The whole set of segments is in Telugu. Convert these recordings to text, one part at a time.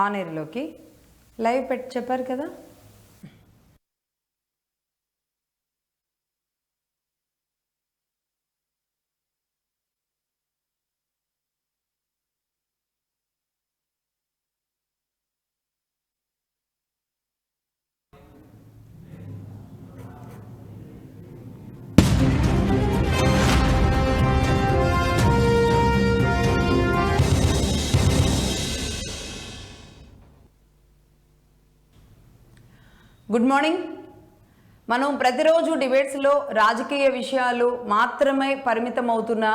ఆనేరులోకి లైవ్ పెట్టి చెప్పారు కదా. Good morning. మనం ప్రతిరోజు డిబేట్స్లో రాజకీయ విషయాలు మాత్రమే పరిమితం అవుతున్న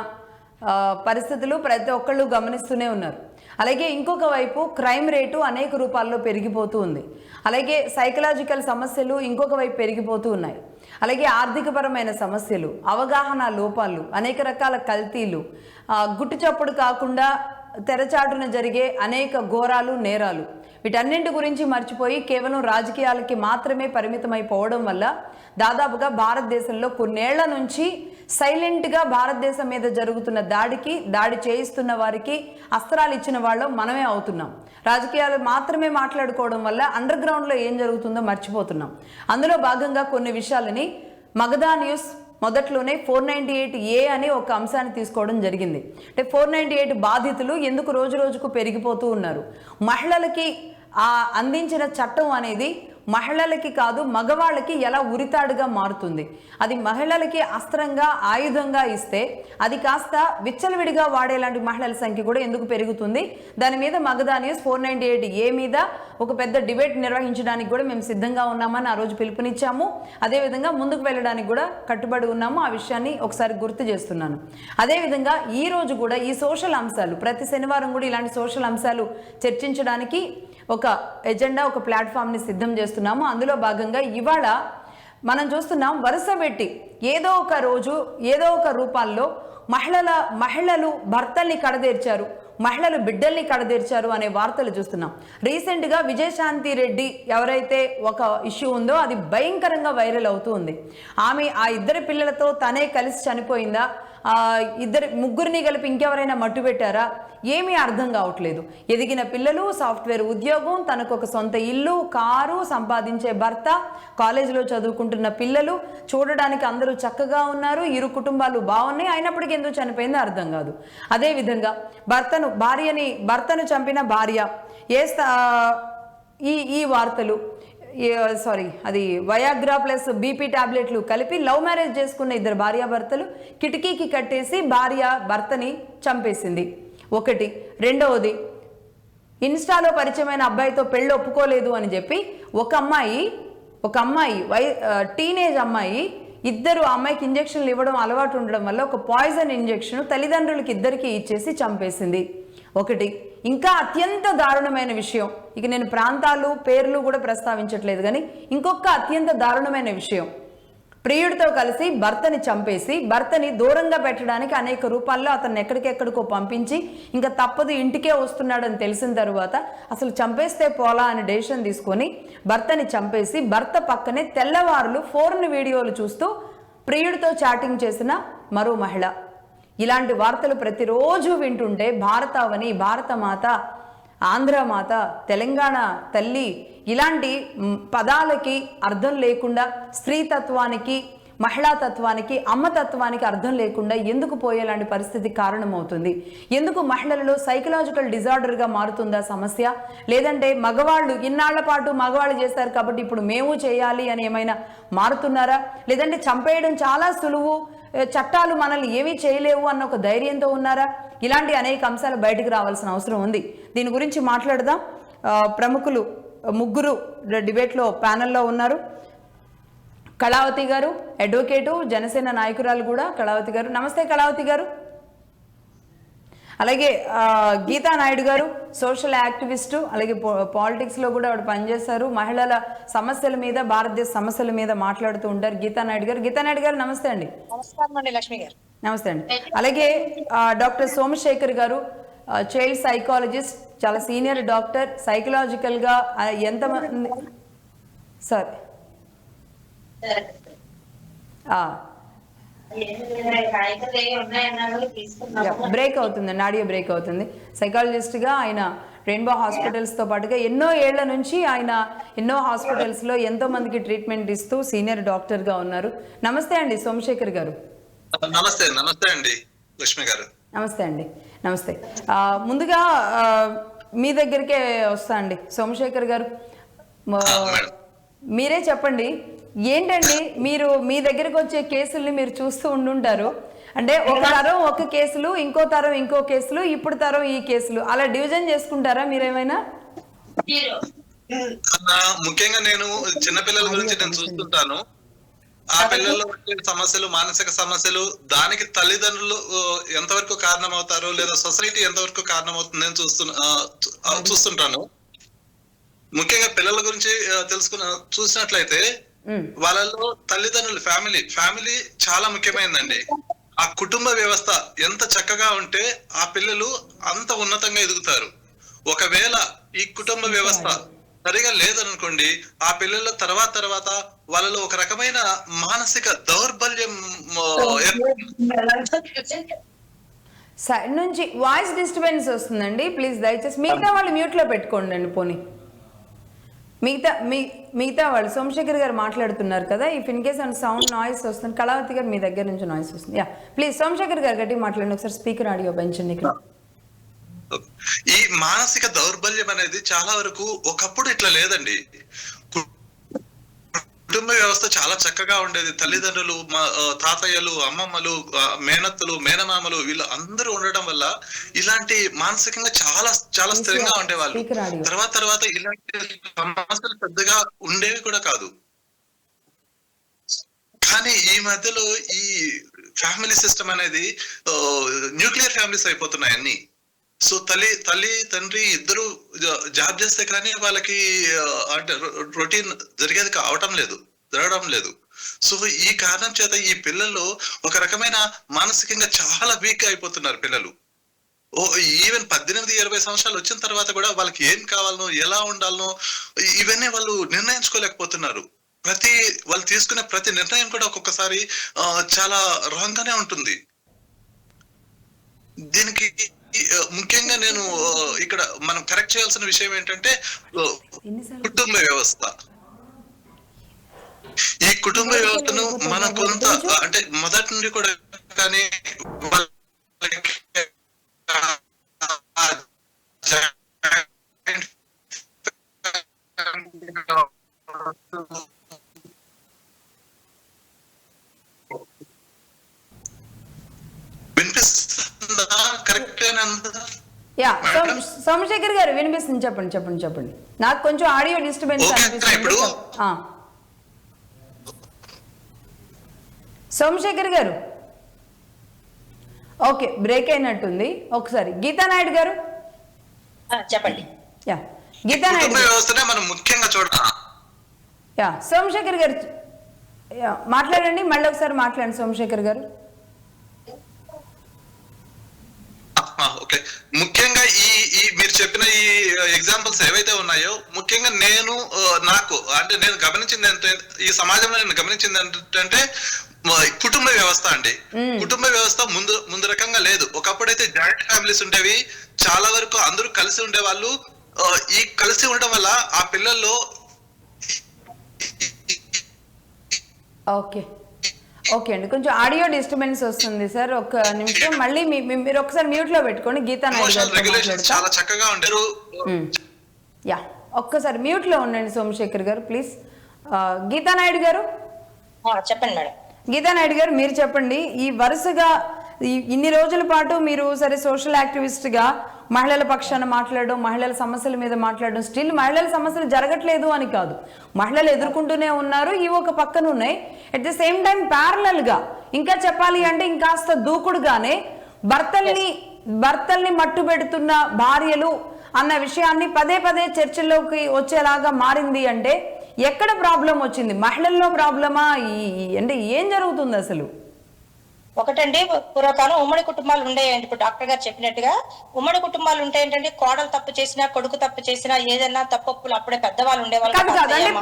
పరిస్థితులు ప్రతి ఒక్కళ్ళు గమనిస్తూనే ఉన్నారు. అలాగే ఇంకొక వైపు క్రైమ్ రేటు అనేక రూపాల్లో పెరిగిపోతూ ఉంది. అలాగే సైకలాజికల్ సమస్యలు ఇంకొక వైపు పెరిగిపోతూ ఉన్నాయి. అలాగే ఆర్థికపరమైన సమస్యలు, అవగాహన లోపాలు, అనేక రకాల కల్తీలు, గుట్టు చప్పుడు కాకుండా తెరచాటున జరిగే అనేక ఘోరాలు, నేరాలు, వీటన్నింటి గురించి మర్చిపోయి కేవలం రాజకీయాలకి మాత్రమే పరిమితమైపోవడం వల్ల దాదాపుగా భారతదేశంలో కొన్నేళ్ల నుంచి సైలెంట్గా భారతదేశం మీద జరుగుతున్న దాడి చేయిస్తున్న వారికి అస్త్రాలు ఇచ్చిన వాళ్ళం మనమే అవుతున్నాం. రాజకీయాలు మాత్రమే మాట్లాడుకోవడం వల్ల అండర్ గ్రౌండ్లో ఏం జరుగుతుందో మర్చిపోతున్నాం. అందులో భాగంగా కొన్ని విషయాలని మగధా న్యూస్ మొదట్లోనే 498A అని ఒక అంశాన్ని తీసుకోవడం జరిగింది. అంటే 498 బాధితులు ఎందుకు రోజు రోజుకు పెరిగిపోతూ ఉన్నారు. మహిళలకి అందించిన చట్టం అనేది మహిళలకి కాదు మగవాళ్ళకి ఎలా ఉరితాడుగా మారుతుంది. అది మహిళలకి అస్త్రంగా, ఆయుధంగా ఇస్తే అది కాస్త విచ్చలవిడిగా వాడేలాంటి మహిళల సంఖ్య కూడా ఎందుకు పెరుగుతుంది. దాని మీద మగధా న్యూస్ 498A మీద ఒక పెద్ద డిబేట్ నిర్వహించడానికి కూడా మేము సిద్ధంగా ఉన్నామని ఆ రోజు పిలుపునిచ్చాము. అదేవిధంగా ముందుకు వెళ్ళడానికి కూడా కట్టుబడి ఉన్నాము. ఆ విషయాన్ని ఒకసారి గుర్తు చేస్తున్నాను. అదేవిధంగా ఈ రోజు కూడా ఈ సోషల్ అంశాలు, ప్రతి శనివారం కూడా ఇలాంటి సోషల్ అంశాలు చర్చించడానికి ఒక ఎజెండా, ఒక ప్లాట్ఫామ్ని సిద్ధం చేస్తున్నాము. అందులో భాగంగా ఇవాళ మనం చూస్తున్నాం, వరుస పెట్టి ఏదో ఒక రోజు ఏదో ఒక రూపాల్లో మహిళలు భర్తల్ని కడదేర్చారు, మహిళలు బిడ్డల్ని కడదేర్చారు అనే వార్తలు చూస్తున్నాం. రీసెంట్గా విజయశాంతి రెడ్డి ఎవరైతే ఒక ఇష్యూ ఉందో అది భయంకరంగా వైరల్ అవుతూ ఉంది. ఆమె ఆ ఇద్దరు పిల్లలతో తనే కలిసి చనిపోయిందా, ముగ్గురిని కలిపి ఇంకెవరైనా మట్టు పెట్టారా, ఏమీ అర్థం కావట్లేదు. ఎదిగిన పిల్లలు, సాఫ్ట్వేర్ ఉద్యోగం, తనకు ఒక సొంత ఇల్లు, కారు, సంపాదించే భర్త, కాలేజీలో చదువుకుంటున్న పిల్లలు, చూడడానికి అందరూ చక్కగా ఉన్నారు, ఇరు కుటుంబాలు బాగున్నాయి, అయినప్పటికీ ఎందుకు చనిపోయిందో అర్థం కాదు. అదేవిధంగా భర్తను చంపిన భార్య, ఈ వార్తలు, అది వయాగ్రా ప్లస్ బీపీ టాబ్లెట్లు కలిపి లవ్ మ్యారేజ్ చేసుకున్న ఇద్దరు భార్యాభర్తలు కిటికీకి కట్టేసి భార్య భర్తని చంపేసింది ఒకటి. రెండవది, ఇన్స్టాలో పరిచయమైన అబ్బాయితో పెళ్ళి ఒప్పుకోలేదు అని చెప్పి ఒక అమ్మాయి టీనేజ్ అమ్మాయి, ఇద్దరు అమ్మాయికి ఇంజక్షన్లు ఇవ్వడం అలవాటు ఉండడం వల్ల ఒక పాయిజన్ ఇంజక్షన్ తల్లిదండ్రులకి ఇద్దరికి ఇచ్చేసి చంపేసింది ఒకటి. ఇంకా అత్యంత దారుణమైన విషయం, ఇక నేను ప్రాంతాలు పేర్లు కూడా ప్రస్తావించట్లేదు, కానీ ఇంకొక అత్యంత దారుణమైన విషయం, ప్రియుడితో కలిసి భర్తని చంపేసి భర్తని దూరంగా పెట్టడానికి అనేక రూపాల్లో అతన్ని ఎక్కడికెక్కడికో పంపించి ఇంకా తప్పదు ఇంటికే వస్తున్నాడని తెలిసిన తరువాత అసలు చంపేస్తే పోలా అని డెసిషన్ తీసుకొని భర్తని చంపేసి భర్త పక్కనే తెల్లవారులు ఫోన్ వీడియోలు చూస్తూ ప్రియుడితో చాటింగ్ చేసిన మరో మహిళ. ఇలాంటి వార్తలు ప్రతిరోజు వింటుంటే భారతావని, భారతమాత, ఆంధ్రమాత, తెలంగాణ తల్లి ఇలాంటి పదాలకి అర్థం లేకుండా, స్త్రీతత్వానికి, మహిళాతత్వానికి, అమ్మతత్వానికి అర్థం లేకుండా ఎందుకు పోయేలాంటి పరిస్థితి కారణమవుతుంది. ఎందుకు మహిళలలో సైకలాజికల్ డిజార్డర్గా మారుతుందా సమస్య, లేదంటే మగవాళ్ళు ఇన్నాళ్ల పాటు మగవాళ్ళు చేశారు కాబట్టి ఇప్పుడు మేము చేయాలి అని ఏమైనా మారుతున్నారా, లేదంటే చంపేయడం చాలా సులువు, చట్టాలు మనల్ని ఏమీ చేయలేవు అన్న ఒక ధైర్యంతో ఉన్నారా? ఇలాంటి అనేక అంశాలు బయటకు రావాల్సిన అవసరం ఉంది. దీని గురించి మాట్లాడదాం. ప్రముఖులు ముగ్గురు డిబేట్లో ప్యానెల్లో ఉన్నారు. కళావతి గారు అడ్వకేటు, జనసేన నాయకురాలు కూడా కళావతి గారు. నమస్తే కళావతి గారు. అలాగే గీతా నాయుడు గారు సోషల్ యాక్టివిస్టు, అలాగే పాలిటిక్స్లో కూడా ఆవిడ పనిచేశారు. మహిళల సమస్యల మీద, భారతదేశ సమస్యల మీద మాట్లాడుతూ ఉంటారు గీతా నాయుడు గారు. గీతా నాయుడు గారు నమస్తే అండి. లక్ష్మి గారు నమస్తే అండి. అలాగే డాక్టర్ సోమశేఖర్ గారు చైల్డ్ సైకాలజిస్ట్, చాలా సీనియర్ డాక్టర్, సైకలాజికల్గా ఎంతమంది సార్ బ్రేక్ అవుతుంది, ఆడియో బ్రేక్ అవుతుంది. సైకాలజిస్ట్గా ఆయన రెయిన్బో హాస్పిటల్స్తో పాటుగా ఎన్నో ఏళ్ల నుంచి ఆయన ఎన్నో హాస్పిటల్స్లో ఎంతో మందికి ట్రీట్మెంట్ ఇస్తూ సీనియర్ డాక్టర్గా ఉన్నారు. నమస్తే అండి సోమశేఖర్ గారు. నమస్తే. నమస్తే అండి లక్ష్మి గారు. నమస్తే అండి. నమస్తే. ముందుగా మీ దగ్గరికే వస్తా అండి సోమశేఖర్ గారు. మీరే చెప్పండి, ఏంటండి మీరు మీ దగ్గరికి వచ్చే కేసుల్ని మీరు చూస్తూ ఉండుంటారు. అంటే ఒక తరం ఒక కేసులు, ఇంకో తరం ఇంకో కేసులు, ఇప్పుడు తరం ఈ కేసులు, అలా డివిజన్ చేసుకుంటారా మీరేమైనా? ముఖ్యంగా నేను చిన్నపిల్లల గురించి నేను చూస్తుంటాను. ఆ పిల్లల్లో వచ్చే సమస్యలు, మానసిక సమస్యలు, దానికి తల్లిదండ్రులు ఎంతవరకు కారణమవుతారు లేదా సొసైటీ ఎంతవరకు కారణమవుతుందని చూస్తుంటాను. ముఖ్యంగా పిల్లల గురించి చూసినట్లయితే వాళ్ళలో తల్లిదండ్రులు, ఫ్యామిలీ చాలా ముఖ్యమైనదండి. ఆ కుటుంబ వ్యవస్థ ఎంత చక్కగా ఉంటే ఆ పిల్లలు అంత ఉన్నతంగా ఎదుగుతారు. ఒకవేళ ఈ కుటుంబ వ్యవస్థ సరిగా లేదనుకోండి, ఆ పిల్లల తర్వాత వాళ్ళలో ఒక రకమైన మానసిక దౌర్బల్యం సైడ్ నుంచి వాయిస్ డిస్టర్బెన్స్ వస్తుందండి. ప్లీజ్ దయచేసి మిగతా వాళ్ళు మ్యూట్ లో పెట్టుకోండి అండి. పోనీ మిగతా వాళ్ళు సోమశేఖర్ గారు మాట్లాడుతున్నారు కదా, if in case and sound noise వస్తుంది, కళావతి గారు మీ దగ్గర నుంచి నాయిస్ వస్తుంది. యా ప్లీజ్ సోమశేఖర్ గారు గట్టి మాట్లాడండి. ఒకసారి స్పీకర్ ఆడియో పెంచండి ఇక్కడ. ఈ మానసిక దౌర్బల్యం అనేది చాలా వరకు ఒకప్పుడు ఇట్లా లేదండి. కుటుంబ వ్యవస్థ చాలా చక్కగా ఉండేది. తల్లిదండ్రులు, తాతయ్యలు, అమ్మమ్మలు, మేనత్తలు, మేనమామలు వీళ్ళు అందరూ ఉండడం వల్ల ఇలాంటి మానసికంగా చాలా స్థిరంగా ఉండేవాళ్ళు. తర్వాత ఇలాంటి సమస్యలు పెద్దగా ఉండేవి కూడా కాదు. కానీ ఈ మధ్యలో ఈ ఫ్యామిలీ సిస్టమ్ అనేది న్యూక్లియర్ ఫ్యామిలీస్ అయిపోతున్నాయి అన్ని. సో తల్లి తండ్రి ఇద్దరు జాబ్ చేస్తే కానీ వాళ్ళకి అంటే రొటీన్ జరగడం లేదు. సో ఈ కారణం చేత ఈ పిల్లలు ఒక రకమైన మానసికంగా చాలా వీక్ అయిపోతున్నారు పిల్లలు. ఈవెన్ 18-20 సంవత్సరాలు వచ్చిన తర్వాత కూడా వాళ్ళకి ఏం కావాలనో, ఎలా ఉండాలనో ఇవన్నీ వాళ్ళు నిర్ణయించుకోలేకపోతున్నారు. వాళ్ళు తీసుకునే ప్రతి నిర్ణయం కూడా ఒక్కొక్కసారి చాలా రాంగ్ గానే ఉంటుంది. దీనికి ముఖ్యంగా నేను ఇక్కడ మనం కరెక్ట్ చేయాల్సిన విషయం ఏంటంటే కుటుంబ వ్యవస్థ. ఈ కుటుంబ వ్యవస్థను మనం కొంత అంటే మొదటి నుండి కూడా కానీ యా సోమశేఖర్ గారు వినిపిస్తుంది, చెప్పండి. నాకు కొంచెం ఆడియో డిస్టర్బెన్స్ అనిపిస్తుంది. సోమశేఖర్ గారు ఓకే, బ్రేక్ అయినట్టుంది. ఒకసారి గీతా నాయుడు గారు చెప్పండి. యా గీతా నాయుడు మనం ముఖ్యంగా చూడాలి. యా సోమశేఖర్ గారు మాట్లాడండి, మళ్ళీ ఒకసారి మాట్లాడండి సోమశేఖర్ గారు. ఓకే, ముఖ్యంగా ఈ మీరు చెప్పిన ఈ ఎగ్జాంపుల్స్ ఏవైతే ఉన్నాయో, ముఖ్యంగా నేను గమనించింది ఏంటంటే, ఈ సమాజంలో నేను గమనించింది ఏంటంటే కుటుంబ వ్యవస్థ అండి. కుటుంబ వ్యవస్థ ముందు రకంగా లేదు. ఒకప్పుడైతే జాయింట్ ఫ్యామిలీస్ ఉండేవి, చాలా వరకు అందరూ కలిసి ఉండేవాళ్ళు. ఈ కలిసి ఉండడం వల్ల ఆ పిల్లల్లో ఓకే అండి, కొంచెం ఆడియో డిస్టర్బెన్స్ వస్తుంది సార్, ఒక్క నిమిషం. మళ్ళీ మీరు ఒకసారి మ్యూట్ లో పెట్టుకోండి. గీతా నాయుడు చాలా చక్కగా ఉంటారు. యా ఒక్కసారి మ్యూట్ లో ఉండండి సోమశేఖర్ గారు ప్లీజ్. గీతా నాయుడు గారు చెప్పండి మేడం. గీతా నాయుడు గారు మీరు చెప్పండి. ఈ వరుసగా ఇన్ని రోజుల పాటు మీరు సరే సోషల్ యాక్టివిస్ట్ గా మహిళల పక్షాన మాట్లాడడం, మహిళల సమస్యల మీద మాట్లాడడం, స్టిల్ మహిళల సమస్యలు జరగట్లేదు అని కాదు, మహిళలు ఎదుర్కొంటూనే ఉన్నారు, ఇవి ఒక పక్కన ఉన్నాయి. At the same time parallel గా ఇంకా చెప్పాలి అంటే ఇంకాస్త దూకుడుగానే భర్తల్ని మట్టు పెడుతున్న భార్యలు అన్న విషయాన్ని పదే చర్చల్లోకి వచ్చేలాగా మారింది. అంటే ఎక్కడ ప్రాబ్లం వచ్చింది? మహిళల్లో ప్రాబ్లమా? అంటే ఏం జరుగుతుంది అసలు? ఒకటండి, పూర్వకాలం ఉమ్మడి కుటుంబాలు ఉండేయండి. ఇప్పుడు డాక్టర్ గారు చెప్పినట్టుగా ఉమ్మడి కుటుంబాలు ఉంటే ఏంటంటే కోడలు తప్పు చేసినా, కొడుకు తప్పు చేసినా, ఏదైనా తప్పులు అప్పుడే పెద్దవాళ్ళు ఉండేవాళ్ళు.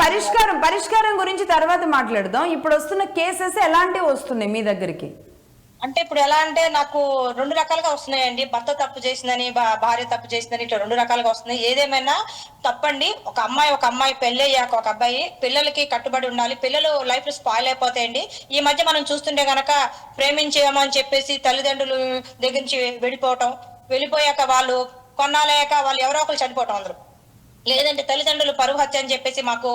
పరిష్కారం గురించి తర్వాత మాట్లాడదాం. ఇప్పుడు వస్తున్న కేసెస్ ఎలాంటివి వస్తున్నాయి మీ దగ్గరికి? అంటే ఇప్పుడు ఎలా అంటే నాకు 2 రకాలుగా వస్తున్నాయండి. భర్త తప్పు చేసిందని, భార్య తప్పు చేసిందని, ఇట్లా 2 రకాలుగా వస్తున్నాయి. ఏదేమైనా తప్పండి. ఒక అమ్మాయి పెళ్ళయ్యాక ఒక అబ్బాయి పిల్లలకి కట్టుబడి ఉండాలి. పిల్లలు లైఫ్ స్పాయిల్ అయిపోతాయండి. ఈ మధ్య మనం చూస్తుంటే గనక ప్రేమించేమో అని చెప్పేసి తల్లిదండ్రులు దగ్గర నుంచి వెళ్ళిపోయాక వాళ్ళు కొన్నాళ్ళయ్యాక వాళ్ళు ఎవరో ఒకరు చనిపోవటం అందరూ. లేదంటే తల్లిదండ్రులు పరువు హత్య అని చెప్పేసి మాకు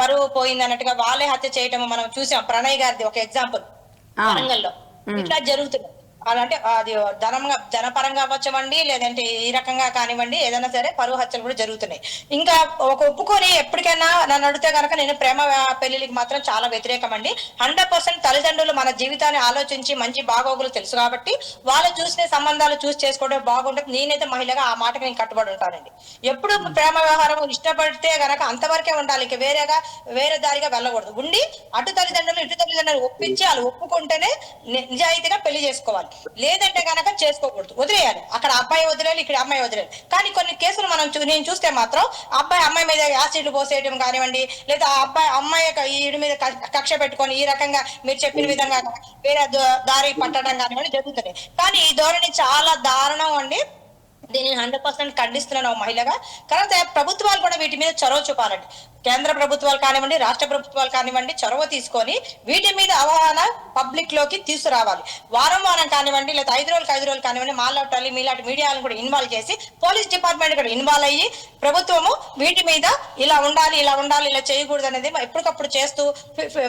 పరువు పోయింది అన్నట్టుగా వాళ్ళే హత్య చేయటం మనం చూసాం. ప్రణయ్ గారిది ఒక ఎగ్జాంపుల్ వరంగల్లో. ఇట్లా జరుగుతుంది. అలాంటే అది జనపరంగా అవ్వచ్చండి, లేదంటే ఈ రకంగా కానివ్వండి, ఏదైనా సరే పరువు హత్యలు కూడా జరుగుతున్నాయి. ఇంకా ఒక ఒప్పుకొని ఎప్పటికైనా నన్ను అడిగితే కనుక నేను ప్రేమ పెళ్లికి మాత్రం చాలా వ్యతిరేకం అండి. 100% తల్లిదండ్రులు మన జీవితాన్ని ఆలోచించి మంచి బాగోగులు తెలుసు కాబట్టి వాళ్ళు చూసిన సంబంధాలు చూసి చేసుకోవడం బాగుంటుంది. నేనైతే మహిళగా ఆ మాటకి నేను కట్టుబడి ఉంటానండి. ఎప్పుడు ప్రేమ వ్యవహారం ఇష్టపడితే గనక అంతవరకే ఉండాలి. ఇక వేరే దారిగా వెళ్ళకూడదు. ఉండి అటు తల్లిదండ్రులు ఇటు తల్లిదండ్రులు ఒప్పించి వాళ్ళు ఒప్పుకుంటేనే నిజాయితీగా పెళ్లి చేసుకోవాలి. లేదంటే గనక చేసుకోకూడదు, వదిలేయాలి. అక్కడ అబ్బాయి వదిలేయాలి, ఇక్కడ అమ్మాయి వదిలేయాలి. కానీ కొన్ని కేసులు నేను చూస్తే మాత్రం అమ్మాయి మీద యాసిడ్లు పోసేయడం కానివ్వండి, లేదా అమ్మాయి ఈడి మీద కక్ష పెట్టుకొని ఈ రకంగా మీరు చెప్పిన విధంగా వేరే దారి పట్టడం కానివ్వండి జరుగుతుంది. కానీ ఈ ధోరణి చాలా దారుణం అండి. దీన్ని 100% ఖండిస్తున్నాను మహిళగా. తర్వాత ప్రభుత్వాలు కూడా వీటి మీద చొరవ చూపాలండి. కేంద్ర ప్రభుత్వాలు కానివ్వండి, రాష్ట్ర ప్రభుత్వాలు కానివ్వండి, చొరవ తీసుకొని వీటి మీద అవగాహన పబ్లిక్ లోకి తీసుకురావాలి. వారం కానివ్వండి, లేదా 5 రోజులు కానివ్వండి, మాలాటాలి మీలాంటి మీడియాలను కూడా ఇన్వాల్వ్ చేసి పోలీస్ డిపార్ట్మెంట్ కూడా ఇన్వాల్వ్ అయ్యి ప్రభుత్వము వీటి మీద ఇలా ఉండాలి ఇలా చేయకూడదు అనేది ఎప్పటికప్పుడు చేస్తూ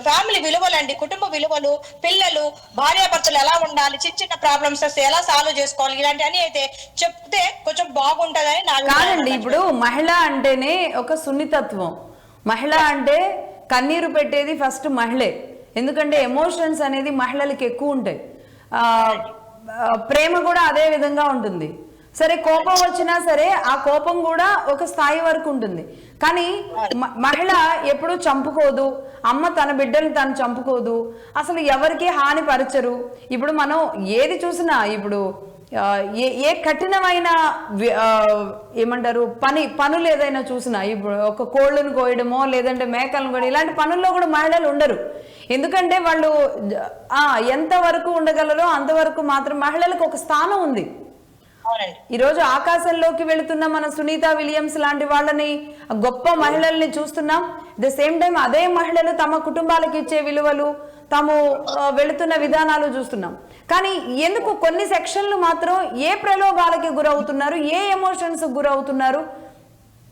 ఫ్యామిలీ విలువలండి, కుటుంబ విలువలు, పిల్లలు, భార్యాభర్తలు ఎలా ఉండాలి, చిన్న ప్రాబ్లమ్స్ వస్తే ఎలా సాల్వ్ చేసుకోవాలి, ఇలాంటివన్నీ అయితే చెప్తే కొంచెం బాగుంటదని కాదండి. ఇప్పుడు మహిళ అంటేనే ఒక సున్నితత్వం. మహిళ అంటే కన్నీరు పెట్టేది ఫస్ట్ మహిళే. ఎందుకంటే ఎమోషన్స్ అనేది మహిళలకి ఎక్కువ ఉంటాయి. ప్రేమ కూడా అదే విధంగా ఉంటుంది. సరే కోపం వచ్చినా సరే ఆ కోపం కూడా ఒక స్థాయి వరకు ఉంటుంది. కానీ మహిళ ఎప్పుడు చంపుకోదు. అమ్మ తన బిడ్డలు తను చంపుకోదు. అసలు ఎవరికి హాని పరచరు. ఇప్పుడు మనం ఏది చూసినా ఇప్పుడు ఏ కఠినమైన ఏమంటారు పనులు ఏదైనా చూసినా, ఇప్పుడు ఒక కోళ్ళను కోయడమో లేదంటే మేకలను కోయడం, ఇలాంటి పనుల్లో కూడా మహిళలు ఉండరు. ఎందుకంటే వాళ్ళు ఎంతవరకు ఉండగలరో అంతవరకు మాత్రం మహిళలకు ఒక స్థానం ఉంది. ఈరోజు ఆకాశంలోకి వెళుతున్న మన సునీత విలియమ్స్ లాంటి వాళ్ళని, గొప్ప మహిళల్ని చూస్తున్నాం. ద సేమ్ టైం అదే మహిళలు తమ కుటుంబాలకు ఇచ్చే విలువలు, తాము వెళుతున్న విధానాలు చూస్తున్నాం. కానీ ఎందుకు కొన్ని సెక్షన్లు మాత్రం ఏ ప్రలోభాలకి గురవుతున్నారు, ఏ ఎమోషన్స్ గురవుతున్నారు?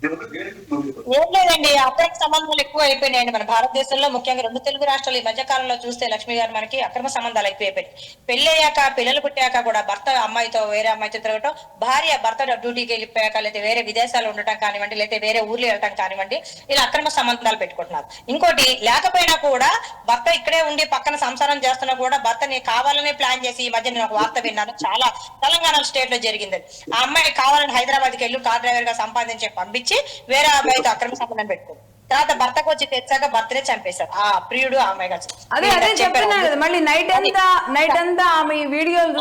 ఏం లేదండి, అక్రమ సంబంధాలు ఎక్కువ అయిపోయినాయండి మన భారతదేశంలో. ముఖ్యంగా 2 తెలుగు రాష్ట్రాలు ఈ మధ్య కాలంలో చూస్తే లక్ష్మి గారు మనకి అక్రమ సంబంధాలు ఎక్కువైపోయినాయి. పెళ్ళయ్యాక పిల్లలు పుట్టాక కూడా భర్త అమ్మాయితో వేరే అమ్మాయితో తిరగటం, భార్య భర్త డ్యూటీకి వెళ్ళిపోయాక లేదా వేరే విదేశాలు ఉండటం కానివ్వండి, లేదా వేరే ఊర్లు వెళ్ళటం కానివ్వండి, ఇలా అక్రమ సంబంధాలు పెట్టుకుంటున్నారు. ఇంకోటి లేకపోయినా కూడా భర్త ఇక్కడే ఉండి పక్కన సంసారం చేస్తున్నా కూడా భర్తని కావాలనే ప్లాన్ చేసి, ఈ మధ్య నేను ఒక వార్త విన్నాను, చాలా తెలంగాణ స్టేట్ లో జరిగింది. ఆ అమ్మాయి కావాలని హైదరాబాద్కి వెళ్ళి కార్ డ్రైవర్ గా సంపాదించి పంపించి వేరే అబ్బాయితో అక్రమ సంబంధం పెట్టుకుంది. తర్వాత భర్తకు వచ్చి తెచ్చాక భర్తనే చంపేశారు ఆ ప్రియుడు ఆ అమ్మాయి గారు. అదే చెప్తున్నా కదా, మళ్ళీ నైట్ అంతా ఆమె వీడియోలు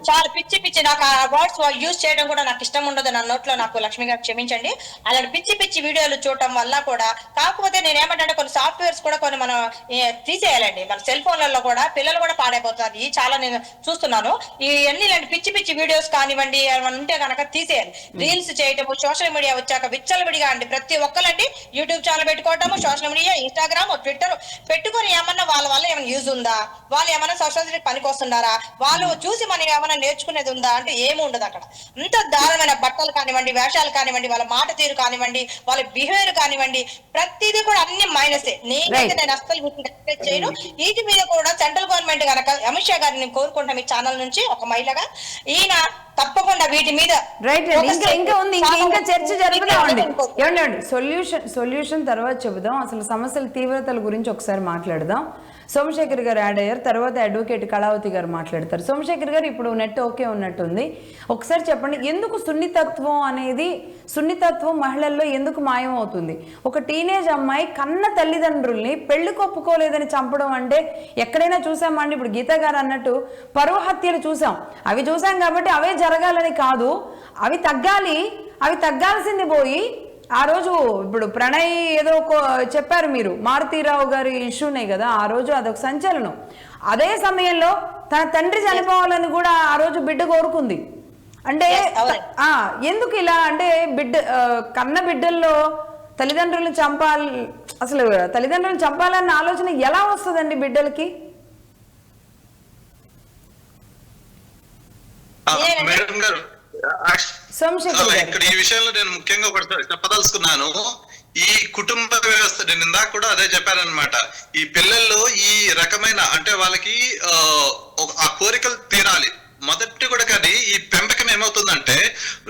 చాలా పిచ్చి నాకు ఆ వర్డ్స్ యూజ్ చేయడం కూడా నాకు ఇష్టం ఉండదు. నా నోట్లో నాకు లక్ష్మి గారు క్షమించండి. అలాంటి పిచ్చి వీడియోలు చూడటం వల్ల కూడా. కాకపోతే నేను ఏమంటే కొన్ని సాఫ్ట్వేర్స్ కూడా కొన్ని మనం తీసేయాలండి. మన సెల్ ఫోన్లలో కూడా పిల్లలు కూడా పాడైపోతున్నారు. ఈ చాలా నేను చూస్తున్నాను. ఇవన్నీ ఇలాంటి పిచ్చి వీడియోస్ కానివ్వండి ఏమైనా ఉంటే కనుక తీసేయాలి. రీల్స్ చేయటము, సోషల్ మీడియా వచ్చాక విచ్చలవిడిగా అండి ప్రతి ఒక్కరండి యూట్యూబ్ ఛానల్ పెట్టుకోవటము, సోషల్ మీడియా, ఇన్స్టాగ్రామ్, ట్విట్టర్ పెట్టుకొని ఏమన్నా వాళ్ళ వల్ల ఏమైనా యూజ్ ఉందా, వాళ్ళు ఏమైనా సొసైటీకి పనికి వస్తున్నారా, వాళ్ళు చూసి మనం ఏమైనా నేర్చుకునేది ఉందా అంటే ఏమి ఉండదు. అక్కడ అంత దారుణమైన బట్టలు కానివ్వండి, వేషాలు కానివ్వండి, వాళ్ళ మాట తీరు కానివ్వండి, వాళ్ళ బిహేవియర్ కానివ్వండి, ప్రతిదీ కూడా అన్ని మైనసే. నేను అస్సలు చేయను. వీటి మీద కూడా సెంట్రల్ గవర్నమెంట్ కనుక అమిత్ షా గారిని కోరుకుంటాం ఈ ఛానల్ నుంచి ఒక మహిళగా, ఈయన తప్పకుండా వీటి మీద ఇంకా చర్చ జరుగుతామండి. ఏమండి సొల్యూషన్ తర్వాత చెబుదాం. అసలు సమస్యల తీవ్రతల గురించి ఒకసారి మాట్లాడదాం. సోమశేఖర్ గారు యాడ్ అయ్యారు, తర్వాత అడ్వకేట్ కళావతి గారు మాట్లాడతారు. సోమశేఖర్ గారు ఇప్పుడు నెట్ ఓకే ఉన్నట్టుంది, ఒకసారి చెప్పండి, ఎందుకు సున్నితత్వం మహిళల్లో ఎందుకు మాయం అవుతుంది? ఒక టీనేజ్ అమ్మాయి కన్న తల్లిదండ్రుల్ని పెళ్లికి ఒప్పుకోలేదని చంపడం అంటే ఎక్కడైనా చూసామండి. ఇప్పుడు గీత గారు అన్నట్టు పరువు హత్యలు చూసాం, అవి చూసాం కాబట్టి అవే జరగాలని కాదు, అవి తగ్గాల్సింది పోయి ఆ రోజు ఇప్పుడు ప్రణయ్ ఏదో చెప్పారు మీరు, మారుతీరావు గారి ఇష్యూనే కదా ఆ రోజు, అదొక సంచలనం. అదే సమయంలో తన తండ్రి చనిపోవాలని కూడా ఆ రోజు బిడ్డ కోరుకుంది. అంటే ఎందుకు ఇలా అంటే కన్న బిడ్డల్లో తల్లిదండ్రులను చంపాలన్న ఆలోచన ఎలా వస్తుందండి బిడ్డలకి? మేడం గారు, ఇక్కడ ఈ విషయంలో నేను ముఖ్యంగా ఒకటి చెప్పదలుచుకున్నాను. ఈ కుటుంబ వ్యవస్థ, నేను ఇందాక కూడా అదే చెప్పానన్నమాట. ఈ పిల్లల్లో ఈ రకమైన అంటే వాళ్ళకి ఆ కోరికలు తీరాలి మొదటి కూడా. కానీ ఈ పెంపకం ఏమవుతుందంటే,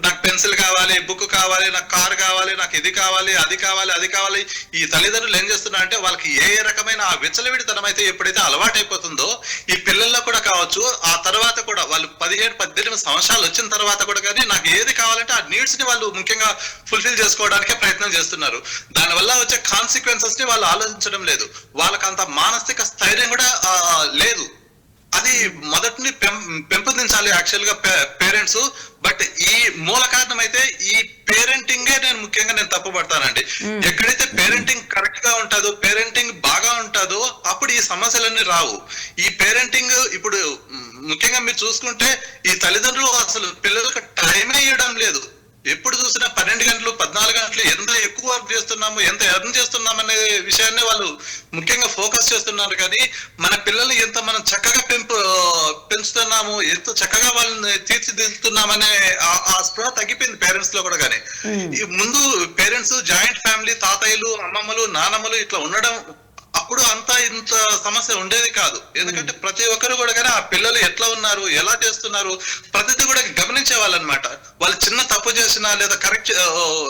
నాకు పెన్సిల్ కావాలి, బుక్ కావాలి, నాకు కార్ కావాలి, నాకు ఇది కావాలి, అది కావాలి, అది కావాలి. ఈ తల్లిదండ్రులు ఏం చేస్తున్నారంటే వాళ్ళకి ఏ రకమైన ఆ విచ్చలవిడితనం అయితే ఎప్పుడైతే అలవాటైపోతుందో ఈ పిల్లల్లో కూడా కావచ్చు, ఆ తర్వాత కూడా వాళ్ళు 17-18 సంవత్సరాలు వచ్చిన తర్వాత కూడా కానీ నాకు ఏది కావాలంటే ఆ నీడ్స్ ని వాళ్ళు ముఖ్యంగా ఫుల్ఫిల్ చేసుకోవడానికే ప్రయత్నం చేస్తున్నారు. దానివల్ల వచ్చే కాన్సిక్వెన్సెస్ ని వాళ్ళు ఆలోచించడం లేదు. వాళ్ళకి అంత మానసిక స్థైర్యం కూడా లేదు. అది మొదటిని పెంపొందించాలి యాక్చువల్ గా పేరెంట్స్. బట్ ఈ మూల కారణం అయితే ఈ పేరెంటింగే నేను ముఖ్యంగా తప్పుపడతానండి. ఎక్కడైతే పేరెంటింగ్ కరెక్ట్ గా ఉంటుందో, పేరెంటింగ్ బాగా ఉంటుందో అప్పుడు ఈ సమస్యలన్నీ రావు. ఈ పేరెంటింగ్ ఇప్పుడు ముఖ్యంగా మీరు చూసుకుంటే ఈ తల్లిదండ్రులు అసలు పిల్లలకు టైమే ఇవ్వడం లేదు. ఎప్పుడు చూసినా 12 గంటలు 14 గంటలు ఎంత ఎక్కువ వర్క్ చేస్తున్నాము, ఎంత ఎర్న్ చేస్తున్నాము అనే విషయాన్ని వాళ్ళు ముఖ్యంగా ఫోకస్ చేస్తున్నారు. కానీ మన పిల్లల్ని ఎంత మనం చక్కగా పెంచుతున్నాము, ఎంత చక్కగా వాళ్ళని తీర్చిదిద్దుతున్నామనే ఆ స్పృహ తగ్గిపోయింది పేరెంట్స్ లో కూడా. కానీ ముందు పేరెంట్స్ జాయింట్ ఫ్యామిలీ, తాతయ్యలు, అమ్మమ్మలు, నానమ్మలు ఇట్లా ఉండడం, అప్పుడు అంతా ఇంత సమస్య ఉండేది కాదు. ఎందుకంటే ప్రతి ఒక్కరు కూడా కానీ ఆ పిల్లలు ఎట్లా ఉన్నారు, ఎలా చేస్తున్నారు ప్రతిదీ కూడా గమనించే వాళ్ళు అనమాట. వాళ్ళు చిన్న తప్పు చేసినా లేదా కరెక్ట్